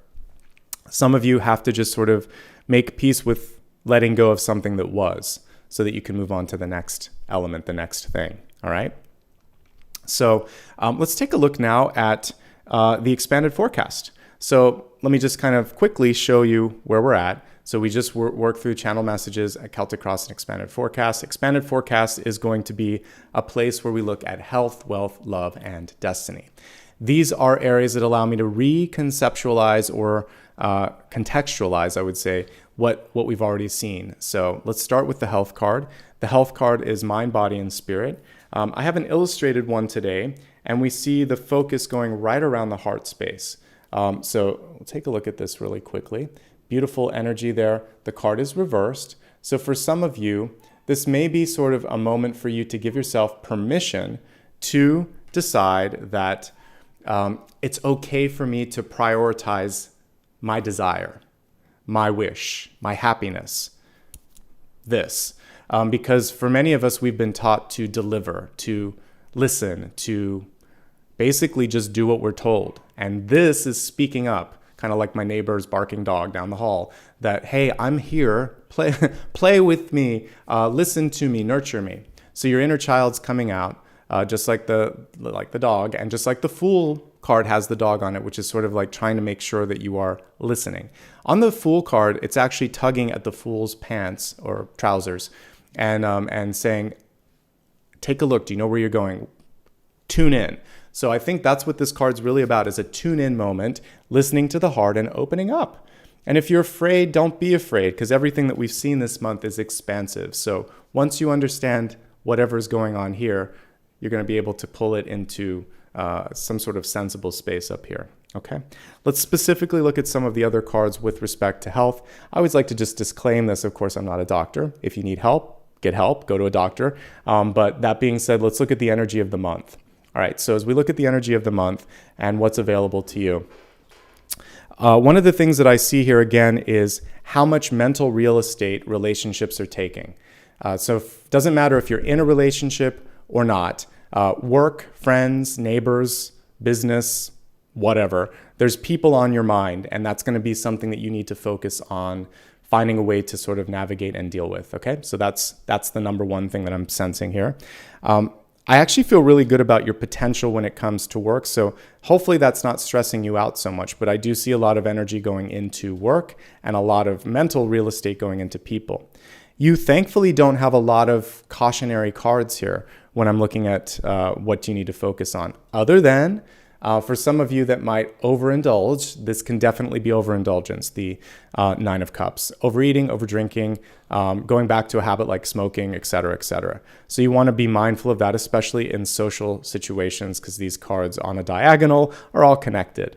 A: some of you have to just sort of make peace with letting go of something that was, so that you can move on to the next element, the next thing, all right? So let's take a look now at the expanded forecast. So let me just kind of quickly show you where we're at. So we just worked through channel messages at Celtic Cross and expanded forecast. Expanded forecast is going to be a place where we look at health, wealth, love, and destiny. These are areas that allow me to reconceptualize or contextualize, I would say, what we've already seen. So let's start with the health card. The health card is mind, body, and spirit. I have an illustrated one today, and we see the focus going right around the heart space. So we'll take a look at this really quickly. Beautiful energy there. The card is reversed. So for some of you, this may be sort of a moment for you to give yourself permission to decide that it's okay for me to prioritize my desire, my wish, my happiness, this. Because for many of us, we've been taught to deliver, to listen, to basically just do what we're told. And this is speaking up, kind of like my neighbor's barking dog down the hall, that, hey, I'm here, play with me, listen to me, nurture me. So your inner child's coming out, just like the dog, and just like the Fool card has the dog on it, which is sort of like trying to make sure that you are listening. On the Fool card, it's actually tugging at the Fool's pants or trousers and saying, take a look, do you know where you're going? Tune in. So I think that's what this card's really about, is a tune-in moment, listening to the heart and opening up. And if you're afraid, don't be afraid, because everything that we've seen this month is expansive. So once you understand whatever's going on here, you're going to be able to pull it into some sort of sensible space up here. Okay, let's specifically look at some of the other cards with respect to health. I always like to just disclaim this. Of course, I'm not a doctor. If you need help, get help, go to a doctor. But that being said, let's look at the energy of the month. All right, so as we look at the energy of the month and what's available to you, one of the things that I see here again is how much mental real estate relationships are taking. So it doesn't matter if you're in a relationship or not, work, friends, neighbors, business, whatever, there's people on your mind, and that's going to be something that you need to focus on finding a way to sort of navigate and deal with. Okay, so that's the number one thing that I'm sensing here. I actually feel really good about your potential when it comes to work. So hopefully that's not stressing you out so much, but I do see a lot of energy going into work and a lot of mental real estate going into people. You thankfully don't have a lot of cautionary cards here when I'm looking at what you need to focus on. Other than for some of you that might overindulge, this can definitely be overindulgence, the 9 of Cups. Overeating, overdrinking, going back to a habit like smoking, etc., etc. So you want to be mindful of that, especially in social situations, because these cards on a diagonal are all connected.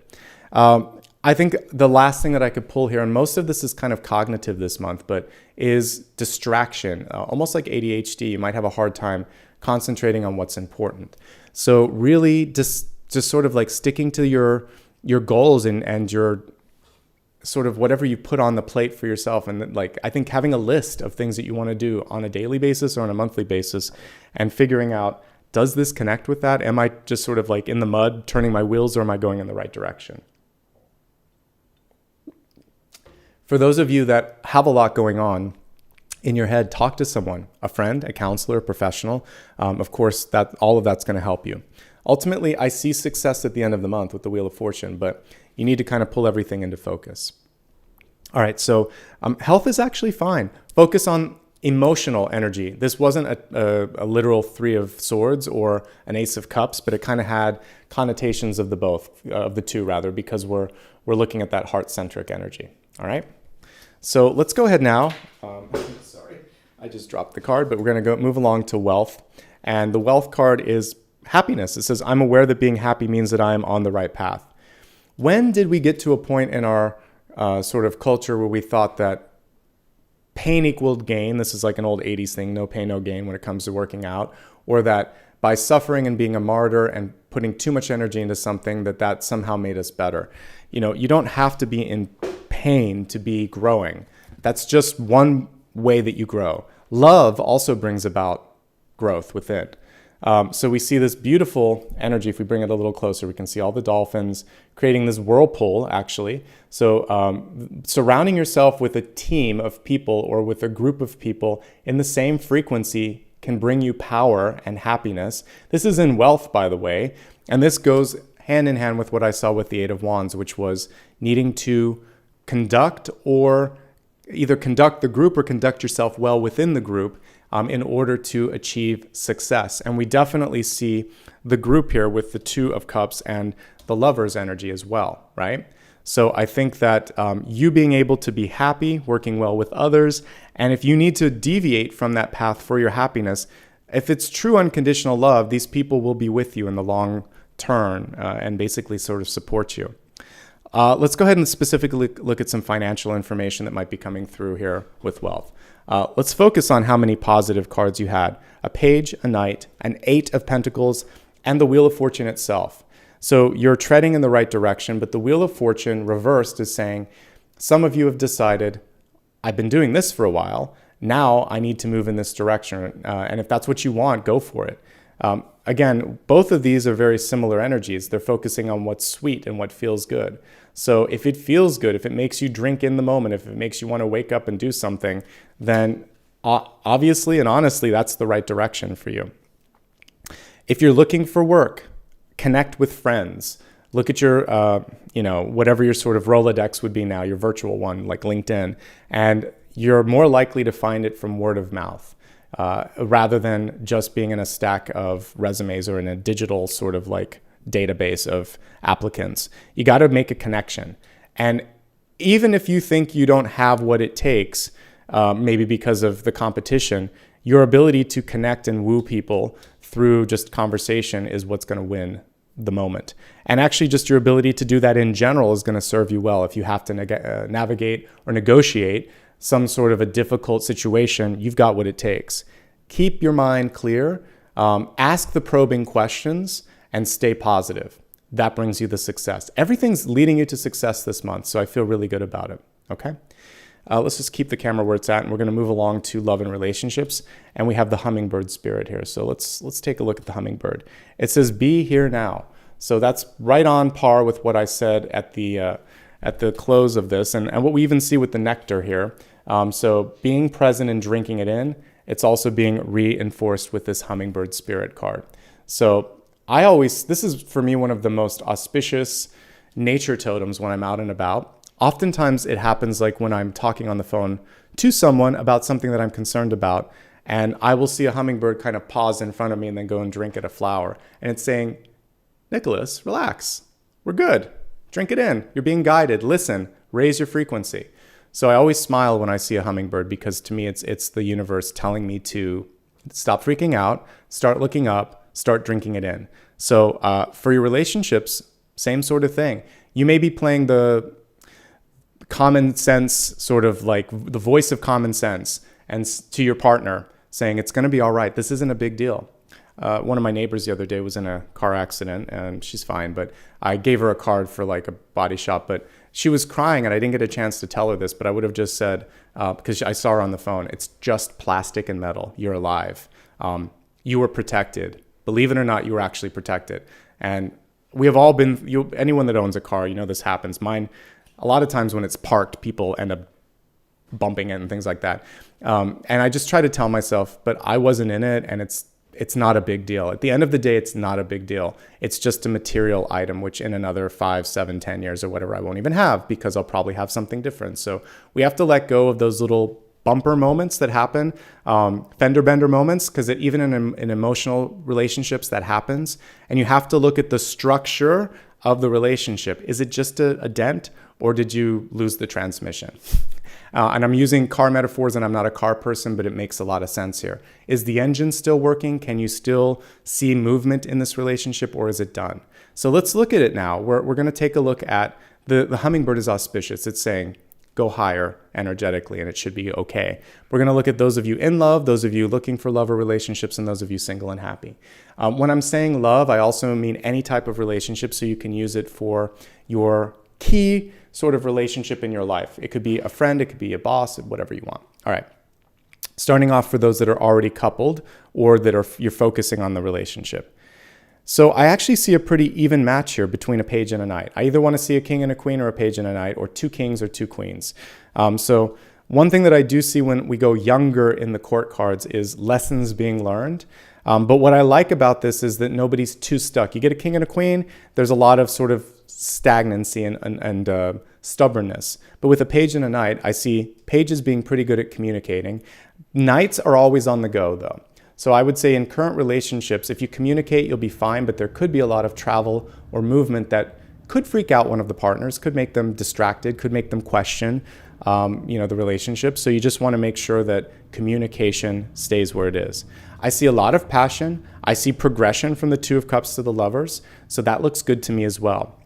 A: I think the last thing that I could pull here, and most of this is kind of cognitive this month, but is distraction. Almost like ADHD, you might have a hard time concentrating on what's important. So really just sort of like sticking to your goals and your sort of whatever you put on the plate for yourself. And like, I think having a list of things that you want to do on a daily basis or on a monthly basis and figuring out Does this connect with that? Am I just sort of like in the mud, turning my wheels, or am I going in the right direction? For those of you that have a lot going on in your head, talk to someone, a friend, a counselor, a professional. Of course, all of that's going to help you. Ultimately, I see success at the end of the month with the Wheel of Fortune, but you need to kind of pull everything into focus. All right, so health is actually fine. Focus on emotional energy. This wasn't a literal 3 of Swords or an Ace of Cups, but it kind of had connotations of the two rather, because we're looking at that heart-centric energy. All right, so let's go ahead now. Sorry, I just dropped the card, but we're going to move along to wealth. And the wealth card is happiness. It says, I'm aware that being happy means that I am on the right path. When did we get to a point in our sort of culture where we thought that pain equaled gain? This is like an old 80s thing, no pain, no gain when it comes to working out. Or that by suffering and being a martyr and putting too much energy into something, that somehow made us better. You don't have to be in pain to be growing. That's just one way that you grow. Love also brings about growth within. So we see this beautiful energy. If we bring it a little closer, we can see all the dolphins creating this whirlpool, actually. So surrounding yourself with a team of people or with a group of people in the same frequency can bring you power and happiness. This is in wealth, by the way. And this goes hand in hand with what I saw with the Eight of Wands, which was needing to conduct or either conduct the group or conduct yourself well within the group in order to achieve success. And we definitely see the group here with the Two of Cups and the Lover's energy as well, right? So I think that you being able to be happy, working well with others, and if you need to deviate from that path for your happiness, if it's true unconditional love, these people will be with you in the long term and basically sort of support you. Let's go ahead and specifically look at some financial information that might be coming through here with wealth. Let's focus on how many positive cards you had. A Page, a Knight, an Eight of Pentacles, and the Wheel of Fortune itself. So you're treading in the right direction, but the Wheel of Fortune reversed is saying, some of you have decided, I've been doing this for a while, now I need to move in this direction. And if that's what you want, go for it. Again, both of these are very similar energies. They're focusing on what's sweet and what feels good. So if it feels good, if it makes you drink in the moment, if it makes you want to wake up and do something, then obviously and honestly, that's the right direction for you. If you're looking for work, connect with friends. Look at your, whatever your sort of Rolodex would be now, your virtual one, like LinkedIn, and you're more likely to find it from word of mouth. Rather than just being in a stack of resumes or in a digital sort of like database of applicants. You got to make a connection. And even if you think you don't have what it takes, maybe because of the competition, your ability to connect and woo people through just conversation is what's going to win the moment. And actually just your ability to do that in general is going to serve you well. If you have to navigate or negotiate some sort of a difficult situation, you've got what it takes. Keep your mind clear, ask the probing questions, and stay positive. That brings you the success. Everything's leading you to success this month, so I feel really good about it, okay? Let's just keep the camera where it's at, and we're going to move along to love and relationships, and we have the hummingbird spirit here. So let's take a look at the hummingbird. It says, be here now. So that's right on par with what I said at the close of this, and what we even see with the nectar here. So being present and drinking it in, it's also being reinforced with this hummingbird spirit card. So this is for me one of the most auspicious nature totems when I'm out and about. Oftentimes it happens like when I'm talking on the phone to someone about something that I'm concerned about, and I will see a hummingbird kind of pause in front of me and then go and drink at a flower. And it's saying, Nicholas, relax. We're good. Drink it in. You're being guided. Listen, raise your frequency. So I always smile when I see a hummingbird because to me it's the universe telling me to stop freaking out, start looking up, start drinking it in. So for your relationships, same sort of thing. You may be playing the common sense, sort of like the voice of common sense, and to your partner saying, it's going to be all right. This isn't a big deal. One of my neighbors the other day was in a car accident and she's fine, but I gave her a card for like a body shop, but she was crying and I didn't get a chance to tell her this, but I would have just said, because I saw her on the phone, it's just plastic and metal. You're alive. You were protected. believe it or not, you are actually protected. And we have all been, anyone that owns a car, this happens. Mine, a lot of times when it's parked, people end up bumping it and things like that. And I just try to tell myself, but I wasn't in it, and it's not a big deal. At the end of the day, it's not a big deal. It's just a material item, which in another 5, 7, 10 years or whatever, I won't even have, because I'll probably have something different. So we have to let go of those little bumper moments that happen, fender bender moments, because even in emotional relationships that happens. And you have to look at the structure of the relationship. Is it just a dent, or did you lose the transmission? And I'm using car metaphors, and I'm not a car person, but it makes a lot of sense here. Is the engine still working? Can you still see movement in this relationship, or is it done? So let's look at it now. We're going to take a look at the hummingbird is auspicious. It's saying, go higher energetically, and it should be okay. We're going to look at those of you in love, those of you looking for love or relationships, and those of you single and happy. When I'm saying love, I also mean any type of relationship, so you can use it for your key sort of relationship in your life. It could be a friend, it could be a boss, whatever you want. All right. Starting off for those that are already coupled, or that you're focusing on the relationship. So I actually see a pretty even match here between a page and a knight. I either want to see a king and a queen, or a page and a knight, or 2 kings or 2 queens. So one thing that I do see when we go younger in the court cards is lessons being learned. But what I like about this is that nobody's too stuck. You get a king and a queen, there's a lot of sort of stagnancy and stubbornness. But with a page and a knight, I see pages being pretty good at communicating. Knights are always on the go, though. So I would say in current relationships, if you communicate, you'll be fine, but there could be a lot of travel or movement that could freak out one of the partners, could make them distracted, could make them question the relationship. So you just want to make sure that communication stays where it is. I see a lot of passion. I see progression from the 2 of Cups to the Lovers. So that looks good to me as well.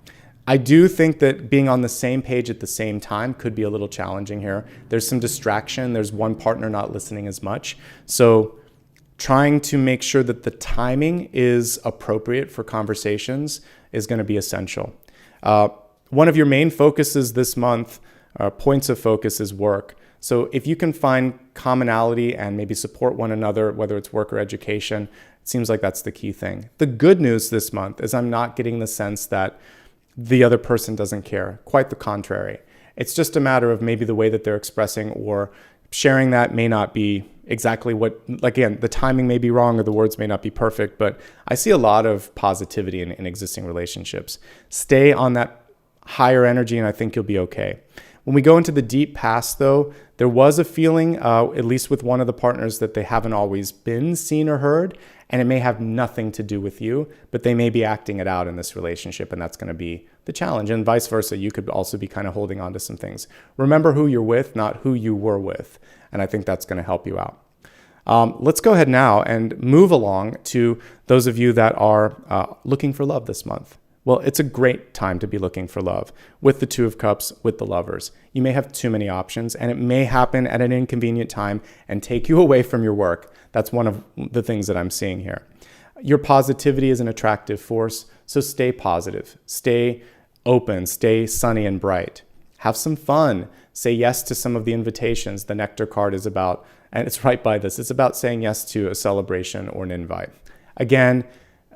A: I do think that being on the same page at the same time could be a little challenging here. There's some distraction. There's one partner not listening as much. So trying to make sure that the timing is appropriate for conversations is going to be essential. One of your main focuses this month, points of focus, is work. So if you can find commonality and maybe support one another, whether it's work or education, it seems like that's the key thing. The good news this month is I'm not getting the sense that the other person doesn't care. Quite the contrary. It's just a matter of maybe the way that they're expressing or sharing that may not be exactly what, again, the timing may be wrong or the words may not be perfect, but I see a lot of positivity in existing relationships. Stay on that higher energy and I think you'll be okay. When we go into the deep past, though, there was a feeling, at least with one of the partners, that they haven't always been seen or heard, and it may have nothing to do with you, but they may be acting it out in this relationship, and that's going to be the challenge. And vice versa, you could also be kind of holding on to some things. Remember who you're with, not who you were with, and I think that's going to help you out. Let's go ahead now and move along to those of you that are looking for love this month. Well, it's a great time to be looking for love with the 2 of Cups, with the Lovers. You may have too many options, and it may happen at an inconvenient time and take you away from your work. That's one of the things that I'm seeing here. Your positivity is an attractive force, so stay positive, stay open, stay sunny and bright. Have some fun. Say yes to some of the invitations the Nectar card is about, and it's right by this. It's about saying yes to a celebration or an invite. Again,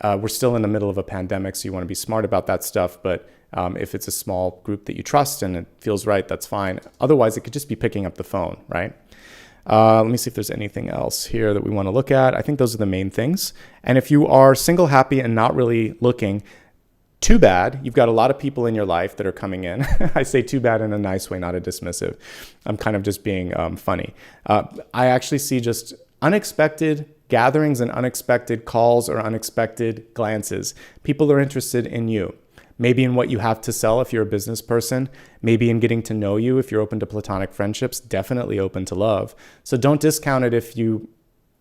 A: we're still in the middle of a pandemic, so you want to be smart about that stuff. But if it's a small group that you trust and it feels right, that's fine. Otherwise, it could just be picking up the phone, right? Let me see if there's anything else here that we want to look at. I think those are the main things. And if you are single, happy, and not really looking, too bad. You've got a lot of people in your life that are coming in. I say too bad in a nice way, not a dismissive. I'm kind of just being funny. I actually see just unexpected gatherings and unexpected calls or unexpected glances. People are interested in you. Maybe in what you have to sell if you're a business person. Maybe in getting to know you if you're open to platonic friendships. Definitely open to love. So don't discount it if you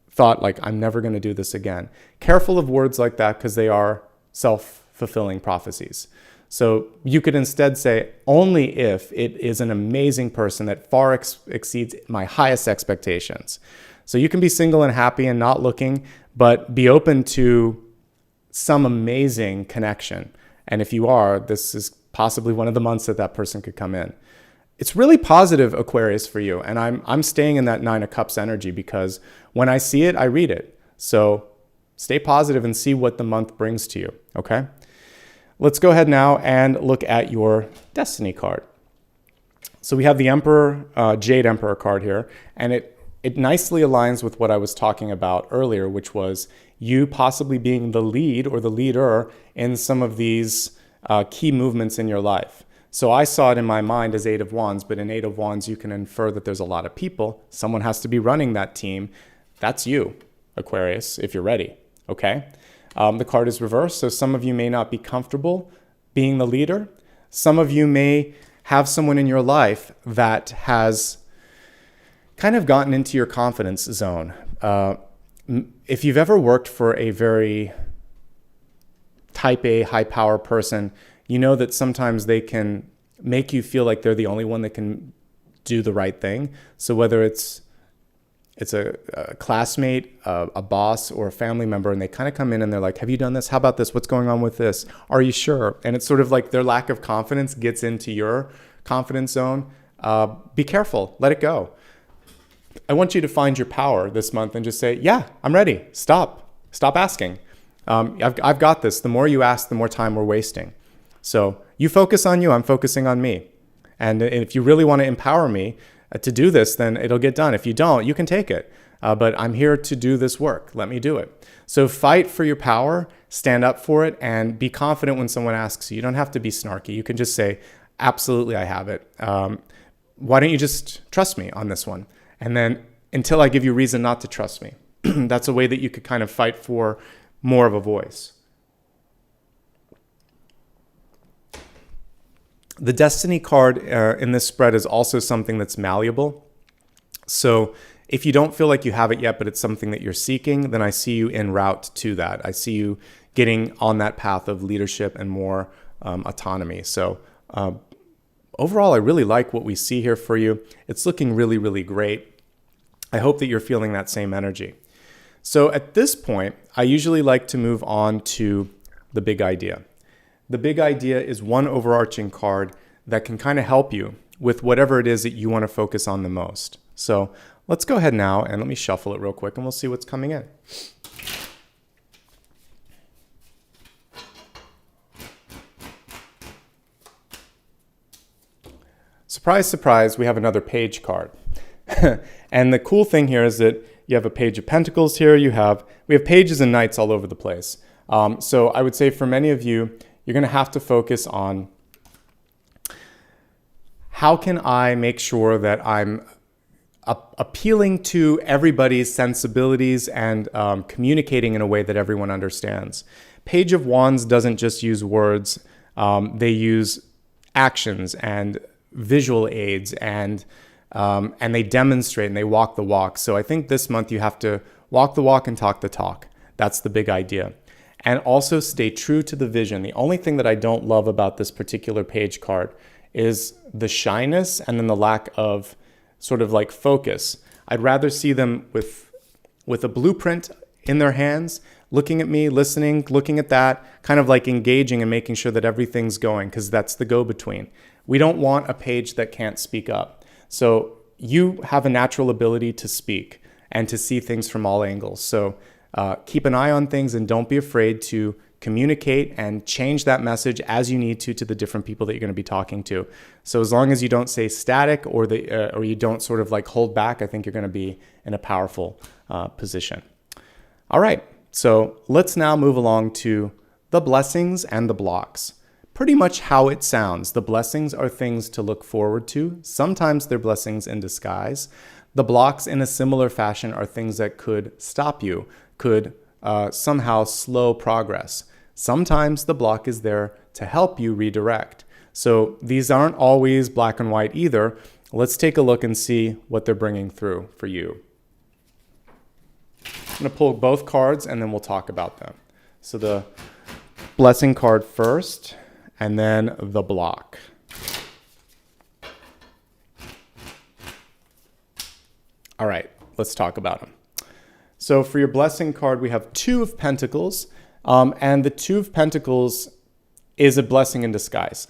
A: thought, like, I'm never going to do this again. Careful of words like that because they are self-fulfilling prophecies. So you could instead say, only if it is an amazing person that far exceeds my highest expectations. So you can be single and happy and not looking, but be open to some amazing connection. And if you are, this is possibly one of the months that that person could come in. It's really positive, Aquarius, for you. And I'm staying in that 9 of Cups energy because when I see it, I read it. So stay positive and see what the month brings to you, okay? Let's go ahead now and look at your destiny card. So we have the Emperor, Jade Emperor card here, and it nicely aligns with what I was talking about earlier, which was you possibly being the lead or the leader in some of these key movements in your life. So I saw it in my mind as Eight of Wands, but in Eight of Wands, you can infer that there's a lot of people. Someone has to be running that team. That's you, Aquarius, if you're ready, okay? The card is reversed, so some of you may not be comfortable being the leader. Some of you may have someone in your life that has kind of gotten into your confidence zone. If you've ever worked for a very type A, high power person, you know that sometimes they can make you feel like they're the only one that can do the right thing. So whether it's a classmate, a boss, or a family member, and they kind of come in and they're like, have you done this? How about this? What's going on with this? Are you sure? And it's sort of like their lack of confidence gets into your confidence zone. Be careful. Let it go. I want you to find your power this month and just say, yeah, I'm ready. Stop asking. I've got this. The more you ask, the more time we're wasting. So you focus on you, I'm focusing on me. And if you really want to empower me to do this, then it'll get done. If you don't, you can take it. But I'm here to do this work. Let me do it. So fight for your power, stand up for it, and be confident when someone asks you. You don't have to be snarky. You can just say, absolutely, I have it. Why don't you just trust me on this one? And then until I give you reason not to trust me. That's a way that you could kind of fight for more of a voice. The Destiny card in this spread is also something that's malleable. So if you don't feel like you have it yet, but it's something that you're seeking, then I see you en route to that. I see you getting on that path of leadership and more autonomy. So overall, I really like what we see here for you. It's looking really, really great. I hope that you're feeling that same energy. So at this point, I usually like to move on to the big idea. The big idea is one overarching card that can kind of help you with whatever it is that you want to focus on the most. So let's go ahead now and let me shuffle it real quick and we'll see what's coming in. Surprise, surprise, we have another page card. And the cool thing here is that you have a page of pentacles here. We have pages and knights all over the place. So I would say for many of you, you're going to have to focus on how can I make sure that I'm appealing to everybody's sensibilities and communicating in a way that everyone understands. Page of Wands doesn't just use words. They use actions and visual aids and they demonstrate and they walk the walk. So I think this month you have to walk the walk and talk the talk. That's the big idea. And also stay true to the vision. The only thing that I don't love about this particular page card is the shyness and then the lack of sort of like focus. I'd rather see them with a blueprint in their hands, looking at me, listening, looking at that, kind of like engaging and making sure that everything's going, because that's the go-between. We don't want a page that can't speak up. So you have a natural ability to speak and to see things from all angles. So keep an eye on things and don't be afraid to communicate and change that message as you need to the different people that you're going to be talking to. So as long as you don't stay static or you don't sort of like hold back, I think you're going to be in a powerful position. All right, so let's now move along to the blessings and the blocks. Pretty much how it sounds. The blessings are things to look forward to. Sometimes they're blessings in disguise. The blocks in a similar fashion are things that could stop you, could somehow slow progress. Sometimes the block is there to help you redirect. So these aren't always black and white either. Let's take a look and see what they're bringing through for you. I'm going to pull both cards and then we'll talk about them. So the blessing card first and then the block. All right, let's talk about them. So for your blessing card, we have Two of Pentacles, and the Two of Pentacles is a blessing in disguise.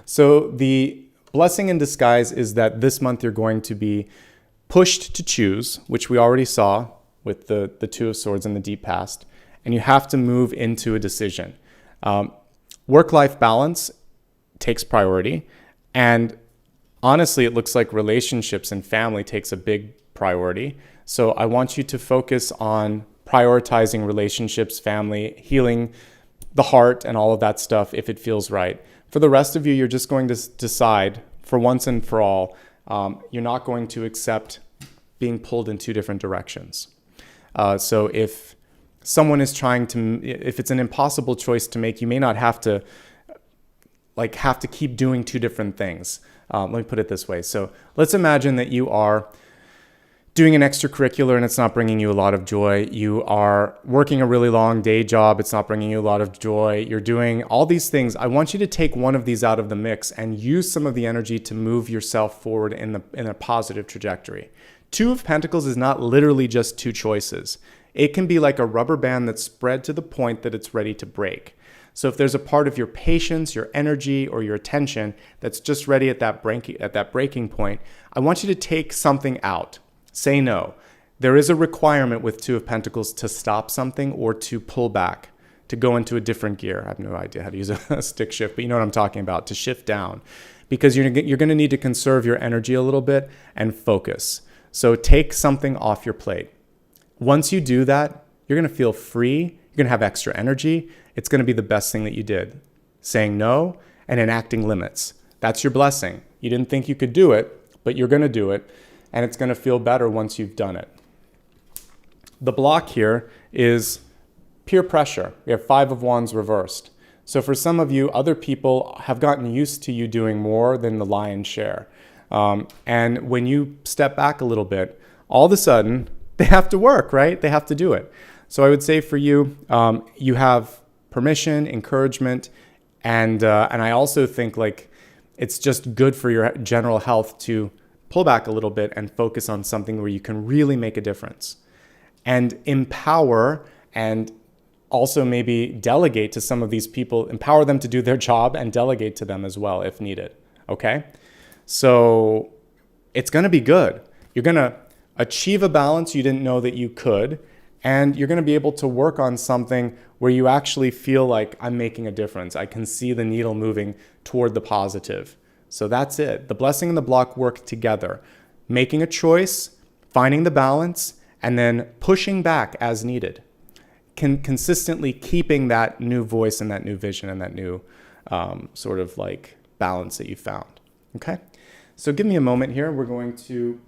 A: So the blessing in disguise is that this month you're going to be pushed to choose, which we already saw with the Two of Swords in the deep past. and you have to move into a decision. Work-life balance takes priority, and honestly, it looks like relationships and family takes a big priority. So I want you to focus on prioritizing relationships, family, healing the heart, and all of that stuff if it feels right. For the rest of you, you're just going to decide for once and for all, you're not going to accept being pulled in two different directions. So if someone is trying to, if it's an impossible choice to make, you may not have to keep doing two different things. Let me put it this way. So let's imagine that you are doing an extracurricular and it's not bringing you a lot of joy. You are working a really long day job. It's not bringing you a lot of joy. You're doing all these things. I want you to take one of these out of the mix and use some of the energy to move yourself forward in a positive trajectory. Two of Pentacles is not literally just two choices. It can be like a rubber band that's spread to the point that it's ready to break. So if there's a part of your patience, your energy, or your attention that's just ready at that breaking point, I want you to take something out. Say no. There is a requirement with Two of Pentacles to stop something or to pull back, to go into a different gear. I have no idea how to use a stick shift, but you know what I'm talking about, to shift down. Because you're going to need to conserve your energy a little bit and focus. So take something off your plate. Once you do that, you're going to feel free. You're going to have extra energy. It's going to be the best thing that you did. Saying no and enacting limits. That's your blessing. You didn't think you could do it, but you're going to do it. And it's going to feel better once you've done it. The block here is peer pressure. We have Five of Wands reversed. So for some of you, other people have gotten used to you doing more than the lion's share. And when you step back a little bit, all of a sudden, they have to work, right? They have to do it. So I would say for you, you have permission, encouragement, and I also think like it's just good for your general health to pull back a little bit and focus on something where you can really make a difference. And empower and also maybe delegate to some of these people, empower them to do their job and delegate to them as well if needed, okay? So it's gonna be good. You're gonna achieve a balance you didn't know that you could, and you're gonna be able to work on something where you actually feel like I'm making a difference. I can see the needle moving toward the positive. So that's it. The blessing and the block work together. Making a choice, finding the balance, and then pushing back as needed. Consistently keeping that new voice and that new vision and that new sort of like balance that you found. Okay? So give me a moment here. We're going to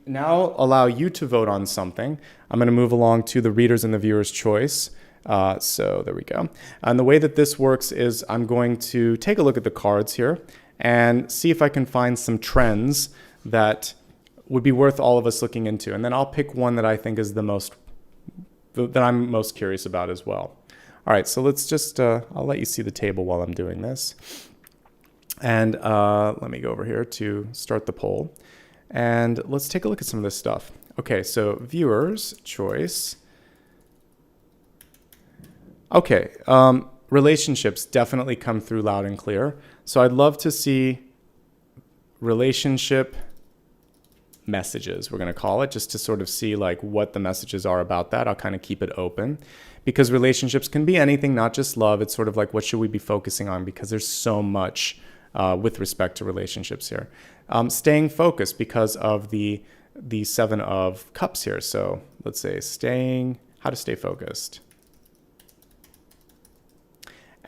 A: now allow you to vote on something. I'm going to move along to the reader's and the viewer's choice. So there we go. And the way that this works is I'm going to take a look at the cards here and see if I can find some trends that would be worth all of us looking into. And then I'll pick one that I think is that I'm most curious about as well. All right, so let's just, I'll let you see the table while I'm doing this. And let me go over here to start the poll. And let's take a look at some of this stuff. Okay, so viewer's choice. Okay, relationships definitely come through loud and clear. So I'd love to see relationship messages, we're going to call it, just to sort of see like what the messages are about that. I'll kind of keep it open because relationships can be anything, not just love. It's sort of like what should we be focusing on because there's so much with respect to relationships here. Staying focused because of the Seven of Cups here. So let's say how to stay focused.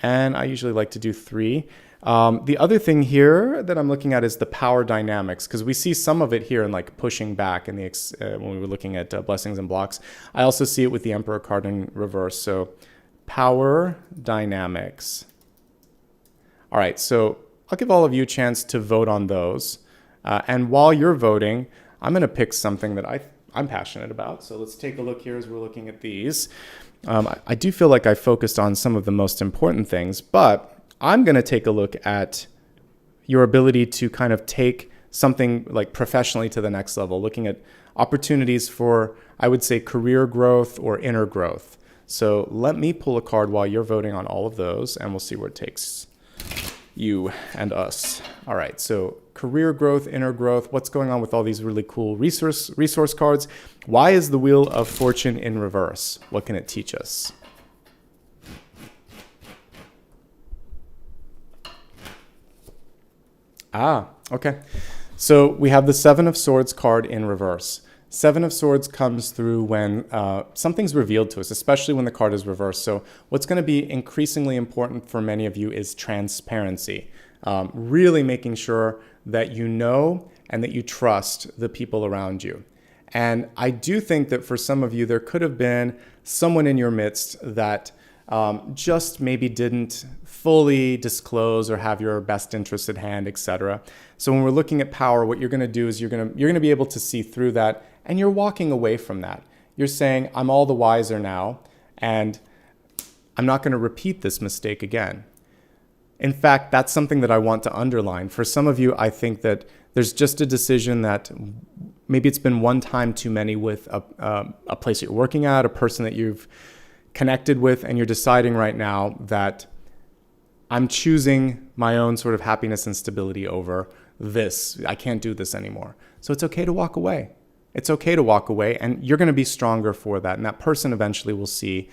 A: And I usually like to do 3. The other thing here that I'm looking at is the power dynamics, because we see some of it here in like pushing back in when we were looking at blessings and blocks. I also see it with the Emperor card in reverse. So power dynamics. All right, so I'll give all of you a chance to vote on those. And while you're voting, I'm going to pick something that I'm passionate about. So let's take a look here as we're looking at these. I do feel like I focused on some of the most important things, but I'm going to take a look at your ability to kind of take something like professionally to the next level, looking at opportunities for, I would say, career growth or inner growth. So let me pull a card while you're voting on all of those, and we'll see where it takes you and us. All right, so career growth, inner growth, what's going on with all these really cool resource cards? Why is the Wheel of Fortune in reverse? What can it teach us? Okay. So we have the Seven of Swords card in reverse. Seven of Swords comes through when something's revealed to us, especially when the card is reversed. So what's going to be increasingly important for many of you is transparency. Really making sure that you know and that you trust the people around you. And I do think that for some of you, there could have been someone in your midst that just maybe didn't fully disclose or have your best interest at hand, etc. So when we're looking at power, what you're going to do is you're going to be able to see through that, and you're walking away from that. You're saying, I'm all the wiser now, and I'm not going to repeat this mistake again. In fact, that's something that I want to underline. For some of you, I think that there's just a decision that maybe it's been one time too many with a place that you're working at, a person that you've connected with, and you're deciding right now that I'm choosing my own sort of happiness and stability over this. I can't do this anymore. So it's okay to walk away. It's okay to walk away, and you're going to be stronger for that. And that person eventually will see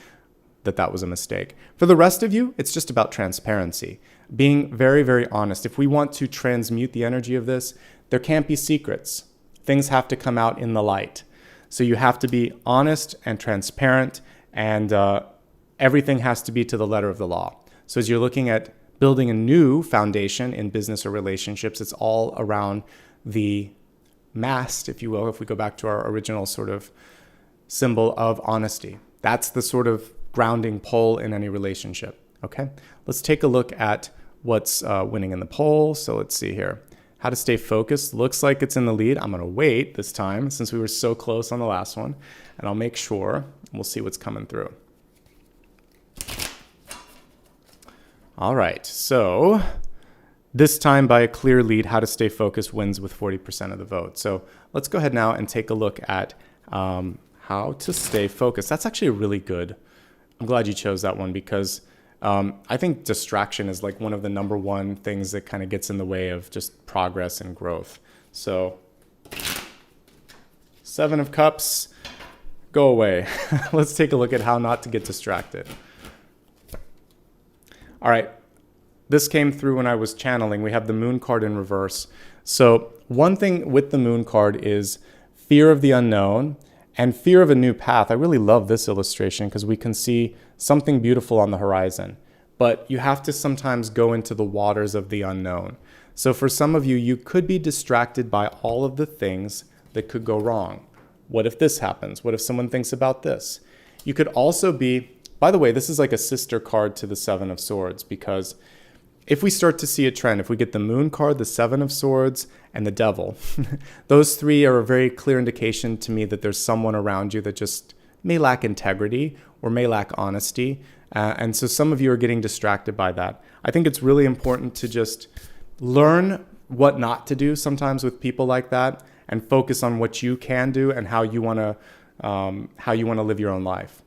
A: that that was a mistake. For the rest of you, it's just about transparency, being very, very honest. If we want to transmute the energy of this, there can't be secrets. Things have to come out in the light. So you have to be honest and transparent, and everything has to be to the letter of the law. So as you're looking at building a new foundation in business or relationships, it's all around the mast, if you will, if we go back to our original sort of symbol of honesty. That's the sort of grounding pole in any relationship. Okay, let's take a look at what's winning in the poll. So let's see here. How to stay focused. Looks like it's in the lead. I'm going to wait this time since we were so close on the last one, and I'll make sure. We'll see what's coming through. All right, so this time by a clear lead, How to Stay Focused wins with 40% of the vote. So let's go ahead now and take a look at how to stay focused. That's actually a really good. I'm glad you chose that one because I think distraction is like one of the number one things that kind of gets in the way of just progress and growth. So Seven of Cups, go away. Let's take a look at how not to get distracted. All right, this came through when I was channeling. We have the Moon card in reverse. So one thing with the Moon card is fear of the unknown and fear of a new path. I really love this illustration because we can see something beautiful on the horizon, but you have to sometimes go into the waters of the unknown. So for some of you, you could be distracted by all of the things that could go wrong. What if this happens? What if someone thinks about this? You could also be, by the way, this is like a sister card to the Seven of Swords, because if we start to see a trend, if we get the Moon card, the Seven of Swords, and the Devil, those three are a very clear indication to me that there's someone around you that just may lack integrity or may lack honesty. And so some of you are getting distracted by that. I think it's really important to just learn what not to do sometimes with people like that and focus on what you can do and how you want to live your own life.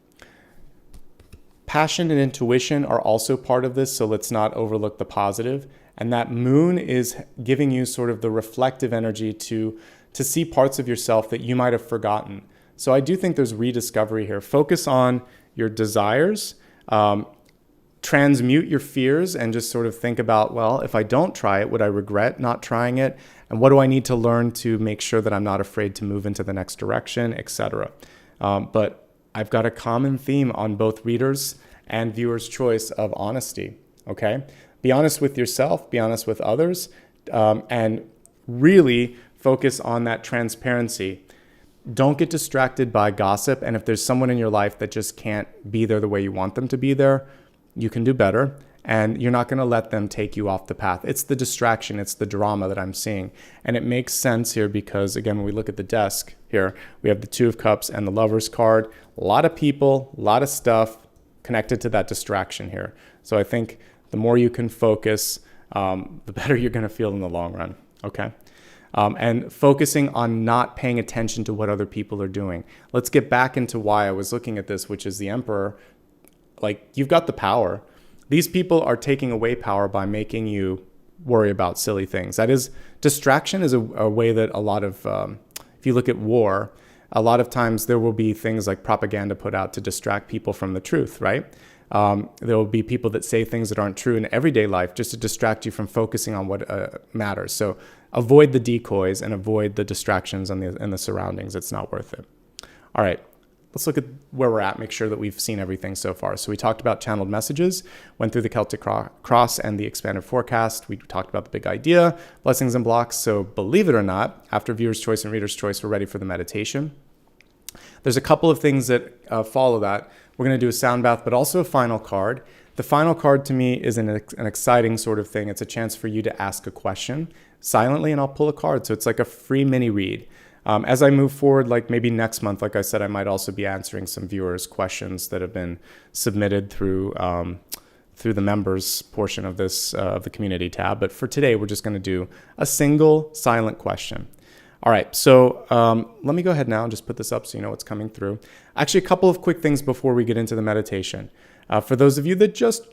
A: Passion and intuition are also part of this, so let's not overlook the positive. And that Moon is giving you sort of the reflective energy to see parts of yourself that you might have forgotten. So I do think there's rediscovery here. Focus on your desires, transmute your fears, and just sort of think about, well, if I don't try it, would I regret not trying it? And what do I need to learn to make sure that I'm not afraid to move into the next direction, etc. But I've got a common theme on both readers and viewers' choice of honesty, okay? Be honest with yourself, be honest with others, and really focus on that transparency. Don't get distracted by gossip, and if there's someone in your life that just can't be there the way you want them to be there, you can do better, and you're not going to let them take you off the path. It's the distraction, it's the drama that I'm seeing, and it makes sense here because, again, when we look at the desk here, we have the Two of Cups and the Lovers card. A lot of people, a lot of stuff connected to that distraction here. So I think the more you can focus, the better you're going to feel in the long run, okay? And focusing on not paying attention to what other people are doing. Let's get back into why I was looking at this, which is the Emperor. Like, you've got the power. These people are taking away power by making you worry about silly things. That is, distraction is a way that a lot of, if you look at war, a lot of times there will be things like propaganda put out to distract people from the truth, right? There will be people that say things that aren't true in everyday life just to distract you from focusing on what matters. So avoid the decoys and avoid the distractions and the surroundings. It's not worth it. All right. Let's look at where we're at, make sure that we've seen everything so far. So we talked about channeled messages, went through the Celtic Cross and the expanded forecast. We talked about the big idea, blessings and blocks. So believe it or not, after viewer's choice and reader's choice, we're ready for the meditation. There's a couple of things that follow that. We're going to do a sound bath, but also a final card. The final card to me is an exciting sort of thing. It's a chance for you to ask a question silently, and I'll pull a card. So it's like a free mini read. As I move forward, like maybe next month, like I said, I might also be answering some viewers' questions that have been submitted through the members portion of this of the community tab. But for today, we're just going to do a single silent question. All right, so let me go ahead now and just put this up so you know what's coming through. Actually, a couple of quick things before we get into the meditation. For those of you that just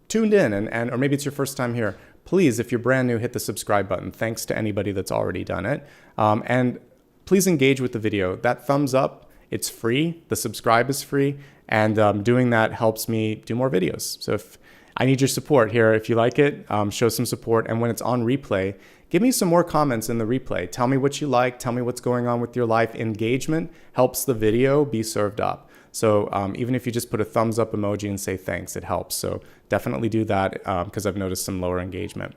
A: tuned in and or maybe it's your first time here, please, if you're brand new, hit the subscribe button. Thanks to anybody that's already done it. And please engage with the video. That thumbs up, it's free. The subscribe is free. And doing that helps me do more videos. So if I need your support here, if you like it, show some support. And when it's on replay, give me some more comments in the replay. Tell me what you like. Tell me what's going on with your life. Engagement helps the video be served up. So even if you just put a thumbs up emoji and say thanks, it helps. So definitely do that because I've noticed some lower engagement.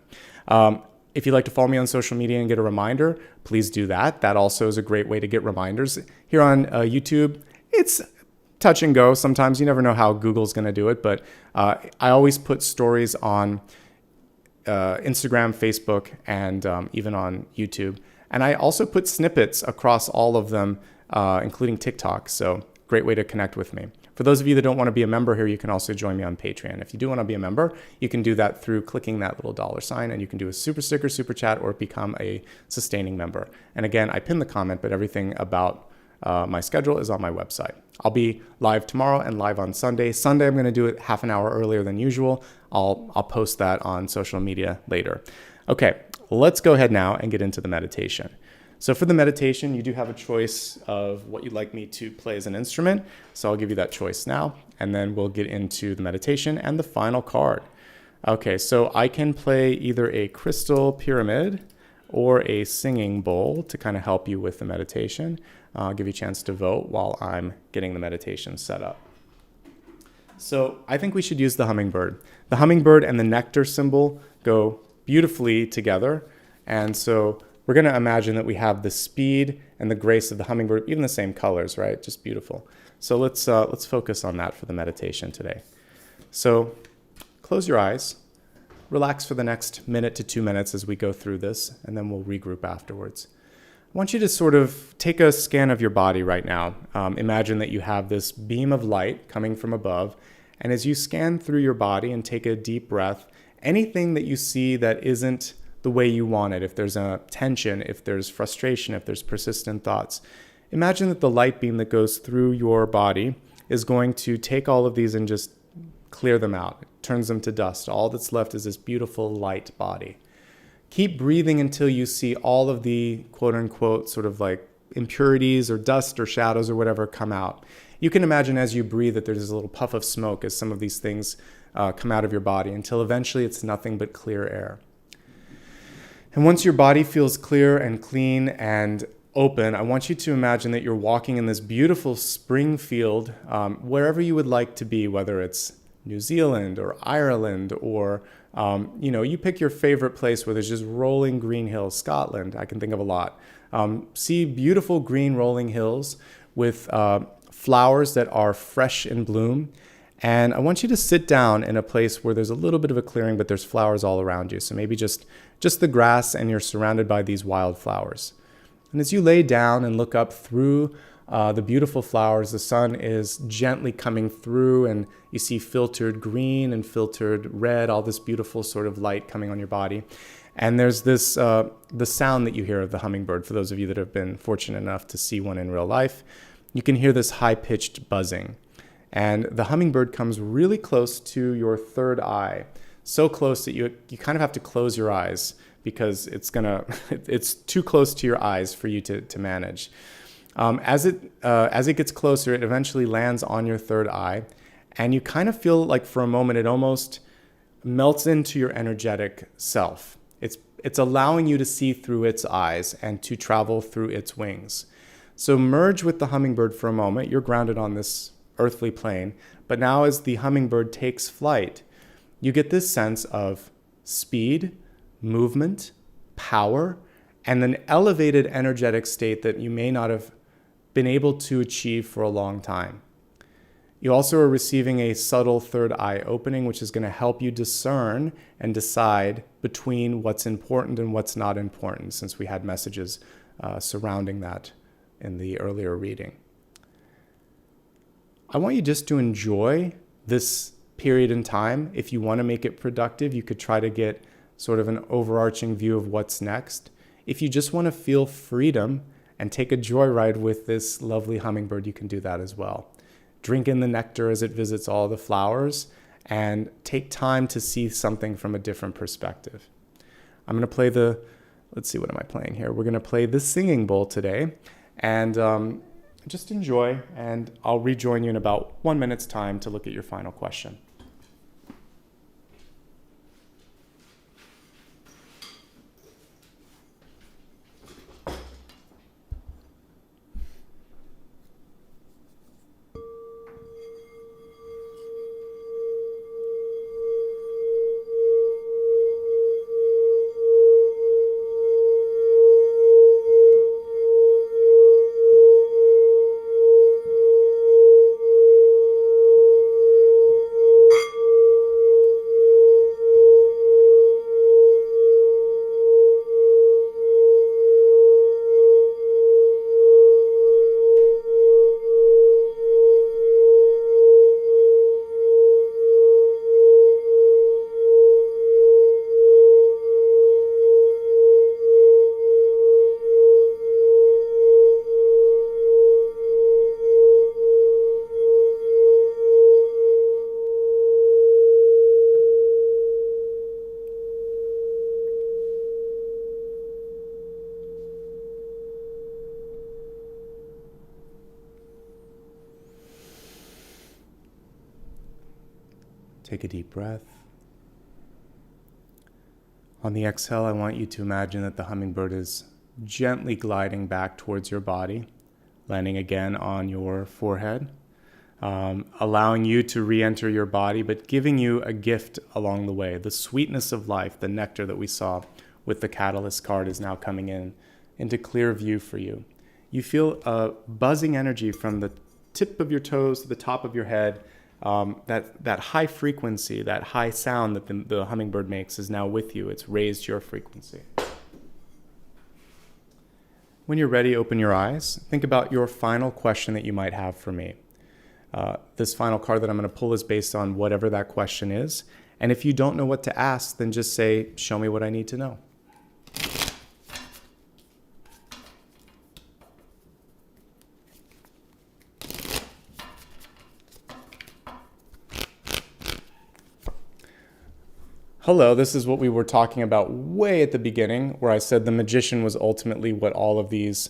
A: If you'd like to follow me on social media and get a reminder, please do that. That also is a great way to get reminders. Here on YouTube, it's touch and go. Sometimes you never know how Google's going to do it, but I always put stories on Instagram, Facebook, and even on YouTube. And I also put snippets across all of them, including TikTok. So great way to connect with me. For those of you that don't want to be a member here, you can also join me on Patreon. If you do want to be a member, you can do that through clicking that little $sign, and you can do a super sticker, super chat, or become a sustaining member. And again, I pinned the comment, but everything about my schedule is on my website. I'll be live tomorrow and live on Sunday. Sunday, I'm going to do it half an hour earlier than usual. I'll post that on social media later. Okay, let's go ahead now and get into the meditation. So for the meditation, you do have a choice of what you'd like me to play as an instrument. So I'll give you that choice now, and then we'll get into the meditation and the final card. Okay, so I can play either a crystal pyramid or a singing bowl to kind of help you with the meditation. I'll give you a chance to vote while I'm getting the meditation set up. So I think we should use the hummingbird. The hummingbird and the nectar symbol go beautifully together. And so we're going to imagine that we have the speed and the grace of the hummingbird, even the same colors, right? Just beautiful. So let's focus on that for the meditation today. So close your eyes, relax for the next minute to 2 minutes as we go through this, and then we'll regroup afterwards. I want you to sort of take a scan of your body right now. Imagine that you have this beam of light coming from above, and as you scan through your body and take a deep breath, anything that you see that isn't the way you want it, if there's a tension, if there's frustration, if there's persistent thoughts, imagine that the light beam that goes through your body is going to take all of these and just clear them out. It turns them to dust. All that's left is this beautiful light body. Keep breathing until you see all of the quote unquote sort of like impurities or dust or shadows or whatever come out. You can imagine as you breathe that there's a little puff of smoke as some of these things come out of your body until eventually it's nothing but clear air. And once your body feels clear and clean and open, I want you to imagine that you're walking in this beautiful spring field, wherever you would like to be, whether it's New Zealand or Ireland or, you pick your favorite place where there's just rolling green hills. Scotland, I can think of a lot. See beautiful green rolling hills with flowers that are fresh in bloom. And I want you to sit down in a place where there's a little bit of a clearing, but there's flowers all around you. So maybe just the grass, and you're surrounded by these wild flowers. And as you lay down and look up through the beautiful flowers, the sun is gently coming through, and you see filtered green and filtered red, all this beautiful sort of light coming on your body. And there's this the sound that you hear of the hummingbird. For those of you that have been fortunate enough to see one in real life, you can hear this high-pitched buzzing. And the hummingbird comes really close to your third eye, so close that you kind of have to close your eyes because it's too close to your eyes for you to manage. As it gets closer, it eventually lands on your third eye, And you kind of feel like for a moment it almost melts into your energetic self. It's allowing you to see through its eyes and to travel through its wings. So merge with the hummingbird for a moment. You're grounded on this earthly plane, but now as the hummingbird takes flight, you get this sense of speed, movement, power, and an elevated energetic state that you may not have been able to achieve for a long time. You also are receiving a subtle third eye opening, which is going to help you discern and decide between what's important and what's not important, since we had messages surrounding that in the earlier reading. I want you just to enjoy this period in time. If you want to make it productive, you could try to get sort of an overarching view of what's next. If you just want to feel freedom and take a joyride with this lovely hummingbird, you can do that as well. Drink in the nectar as it visits all the flowers and take time to see something from a different perspective. I'm going to play let's see, what am I playing here? We're going to play the singing bowl today, and just enjoy, and I'll rejoin you in about 1 minute's time to look at your final question. Take a deep breath. On the exhale, I want you to imagine that the hummingbird is gently gliding back towards your body, landing again on your forehead, allowing you to re-enter your body, but giving you a gift along the way. The sweetness of life, the nectar that we saw with the Catalyst card, is now coming into clear view for you. You feel a buzzing energy from the tip of your toes to the top of your head. That high frequency, that high sound that the hummingbird makes is now with you. It's raised your frequency. When you're ready, open your eyes. Think about your final question that you might have for me. This final card that I'm going to pull is based on whatever that question is. And if you don't know what to ask, then just say, show me what I need to know. Hello, this is what we were talking about way at the beginning, where I said the magician was ultimately what all of these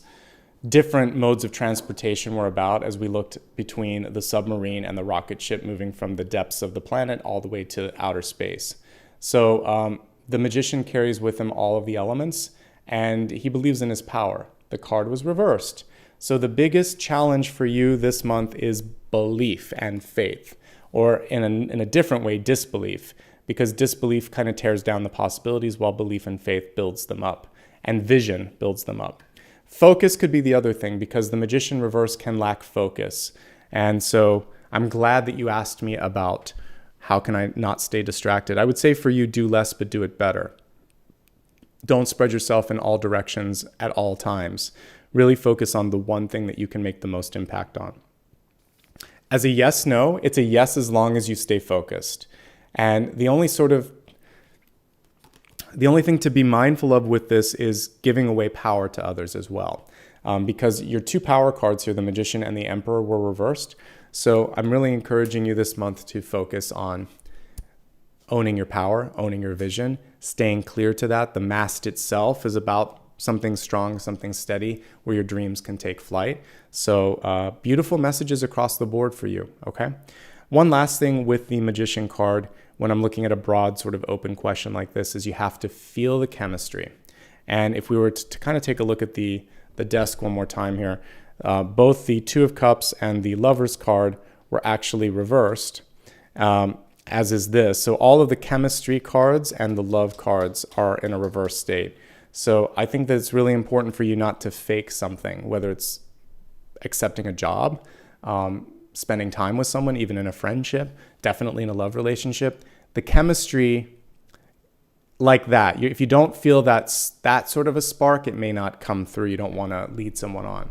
A: different modes of transportation were about, as we looked between the submarine and the rocket ship moving from the depths of the planet all the way to outer space. So the magician carries with him all of the elements, and he believes in his power. The card was reversed. So the biggest challenge for you this month is belief and faith, or in a different way, disbelief. Because disbelief kind of tears down the possibilities, while belief and faith builds them up, and vision builds them up. Focus could be the other thing, because the magician reverse can lack focus. And so I'm glad that you asked me about how can I not stay distracted. I would say for you, do less, but do it better. Don't spread yourself in all directions at all times. Really focus on the one thing that you can make the most impact on. As a yes, no, it's a yes as long as you stay focused. And the only thing to be mindful of with this is giving away power to others as well. Because your two power cards here, the Magician and the Emperor, were reversed. So I'm really encouraging you this month to focus on owning your power, owning your vision, staying clear to that. The mast itself is about something strong, something steady, where your dreams can take flight. So beautiful messages across the board for you, okay? One last thing with the Magician card, when I'm looking at a broad sort of open question like this, is you have to feel the chemistry. And if we were to kind of take a look at the desk one more time here, both the Two of Cups and the Lovers card were actually reversed, as is this. So all of the chemistry cards and the love cards are in a reverse state. So I think that it's really important for you not to fake something, whether it's accepting a job, spending time with someone, even in a friendship, definitely in a love relationship. The chemistry like that, if you don't feel that sort of a spark, it may not come through. You don't want to lead someone on.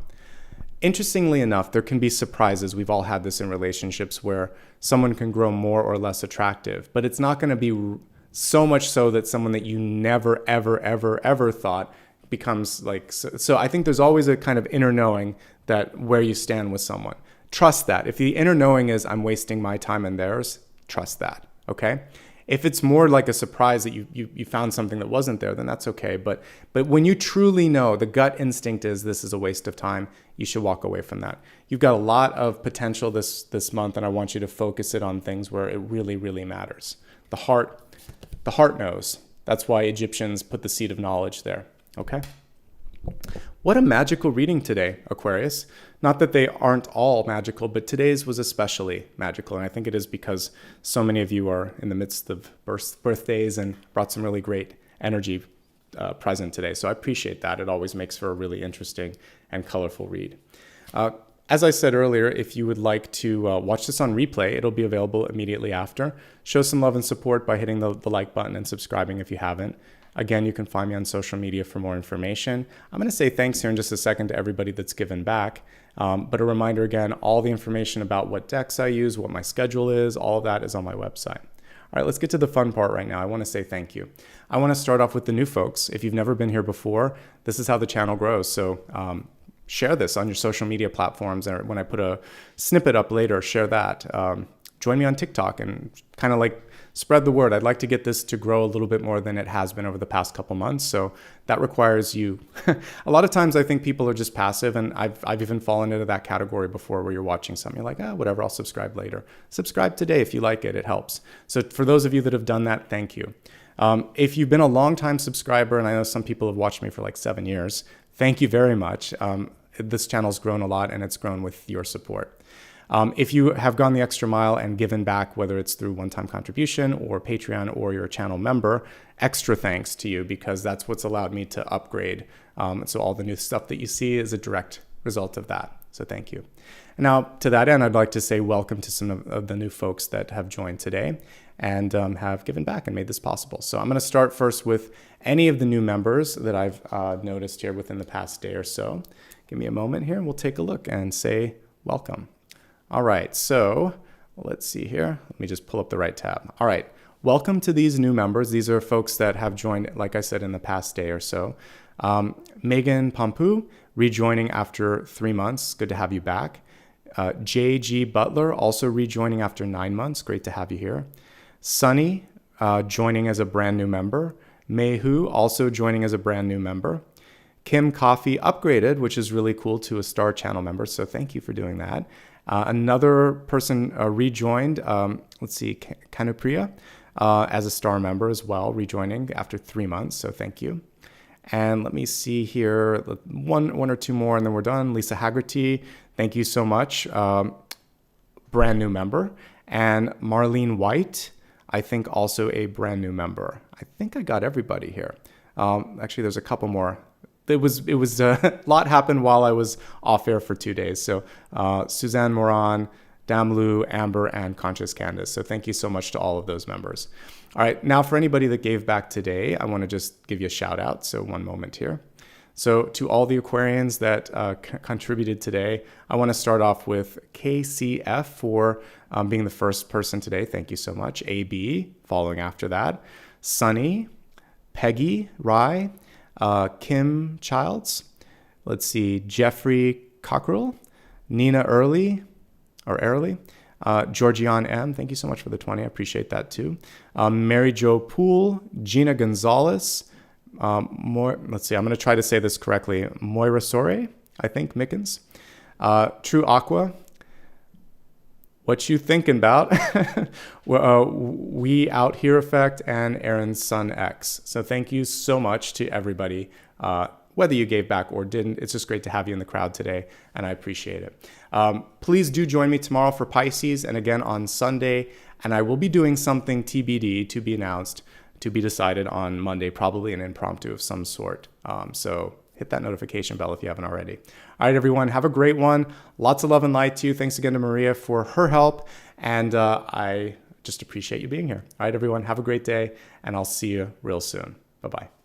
A: Interestingly enough, there can be surprises. We've all had this in relationships where someone can grow more or less attractive, but it's not going to be so much so that someone that you never, ever, ever, ever thought becomes like, so I think there's always a kind of inner knowing that where you stand with someone. Trust that. If the inner knowing is I'm wasting my time and theirs, trust that, okay? If it's more like a surprise that you found something that wasn't there, then that's okay. But when you truly know, the gut instinct is this is a waste of time, you should walk away from that. You've got a lot of potential this month, and I want you to focus it on things where it really, really matters. The heart knows. That's why Egyptians put the seed of knowledge there, okay? What a magical reading today, Aquarius. Not that they aren't all magical, but today's was especially magical. And I think it is because so many of you are in the midst of birthdays and brought some really great energy present today. So I appreciate that. It always makes for a really interesting and colorful read. As I said earlier, if you would like to watch this on replay, it'll be available immediately after. Show some love and support by hitting the like button and subscribing if you haven't. Again, you can find me on social media for more information. I'm going to say thanks here in just a second to everybody that's given back. But a reminder again, all the information about what decks I use, what my schedule is, all of that is on my website. All right, let's get to the fun part right now. I want to say thank you. I want to start off with the new folks. If you've never been here before, this is how the channel grows. So share this on your social media platforms. And when I put a snippet up later, share that. Join me on TikTok and kind of like spread the word. I'd like to get this to grow a little bit more than it has been over the past couple months. So that requires you. A lot of times I think people are just passive, and I've even fallen into that category before where you're watching something, you're like, whatever, I'll subscribe later. Subscribe today if you like it. It helps. So for those of you that have done that, thank you. If you've been a long-time subscriber, and I know some people have watched me for like 7 years, thank you very much. This channel's grown a lot, and it's grown with your support. If you have gone the extra mile and given back, whether it's through one-time contribution or Patreon or you're a channel member, extra thanks to you, because that's what's allowed me to upgrade. So all the new stuff that you see is a direct result of that. So thank you. And now to that end, I'd like to say welcome to some of the new folks that have joined today and have given back and made this possible. So I'm going to start first with any of the new members that I've noticed here within the past day or so. Give me a moment here and we'll take a look and say welcome. All right, so let's see here. Let me just pull up the right tab. All right, welcome to these new members. These are folks that have joined, like I said, in the past day or so. Megan Pompu, rejoining after 3 months. Good to have you back. J.G. Butler, also rejoining after 9 months. Great to have you here. Sunny, joining as a brand new member. Mehu, also joining as a brand new member. Kim Coffee upgraded, which is really cool, to a star channel member. So thank you for doing that. Another person rejoined, let's see, Kanupriya, as a star member as well, rejoining after 3 months, so thank you. And let me see here, one or two more and then we're done. Lisa Haggerty, thank you so much, brand new member. And Marlene White, I think also a brand new member. I think I got everybody here. Actually, there's a couple more. It was a lot happened while I was off air for 2 days. So Suzanne Moran, Damlu, Amber, and Conscious Candace. So thank you so much to all of those members. All right, now for anybody that gave back today, I want to just give you a shout out. So one moment here. So to all the Aquarians that contributed today, I want to start off with KCF for being the first person today. Thank you so much. AB following after that. Sunny, Peggy, Rye, Kim Childs, let's see, Jeffrey Cockrell, Nina Early, Georgianne M, thank you so much for the 20, I appreciate that too. Mary Jo Poole, Gina Gonzalez, let's see, I'm going to try to say this correctly, Moira Sore, I think, Mickens, True Aqua, what you thinking about We Out Here Effect and Aaron's Son X. So thank you so much to everybody, whether you gave back or didn't. It's just great to have you in the crowd today, and I appreciate it. Please do join me tomorrow for Pisces, and again on Sunday, and I will be doing something TBD, to be announced, to be decided on Monday, probably an impromptu of some sort. So hit that notification bell if you haven't already. All right, everyone, have a great one. Lots of love and light to you. Thanks again to Maria for her help, and I just appreciate you being here. All right, everyone, have a great day, and I'll see you real soon. Bye-bye.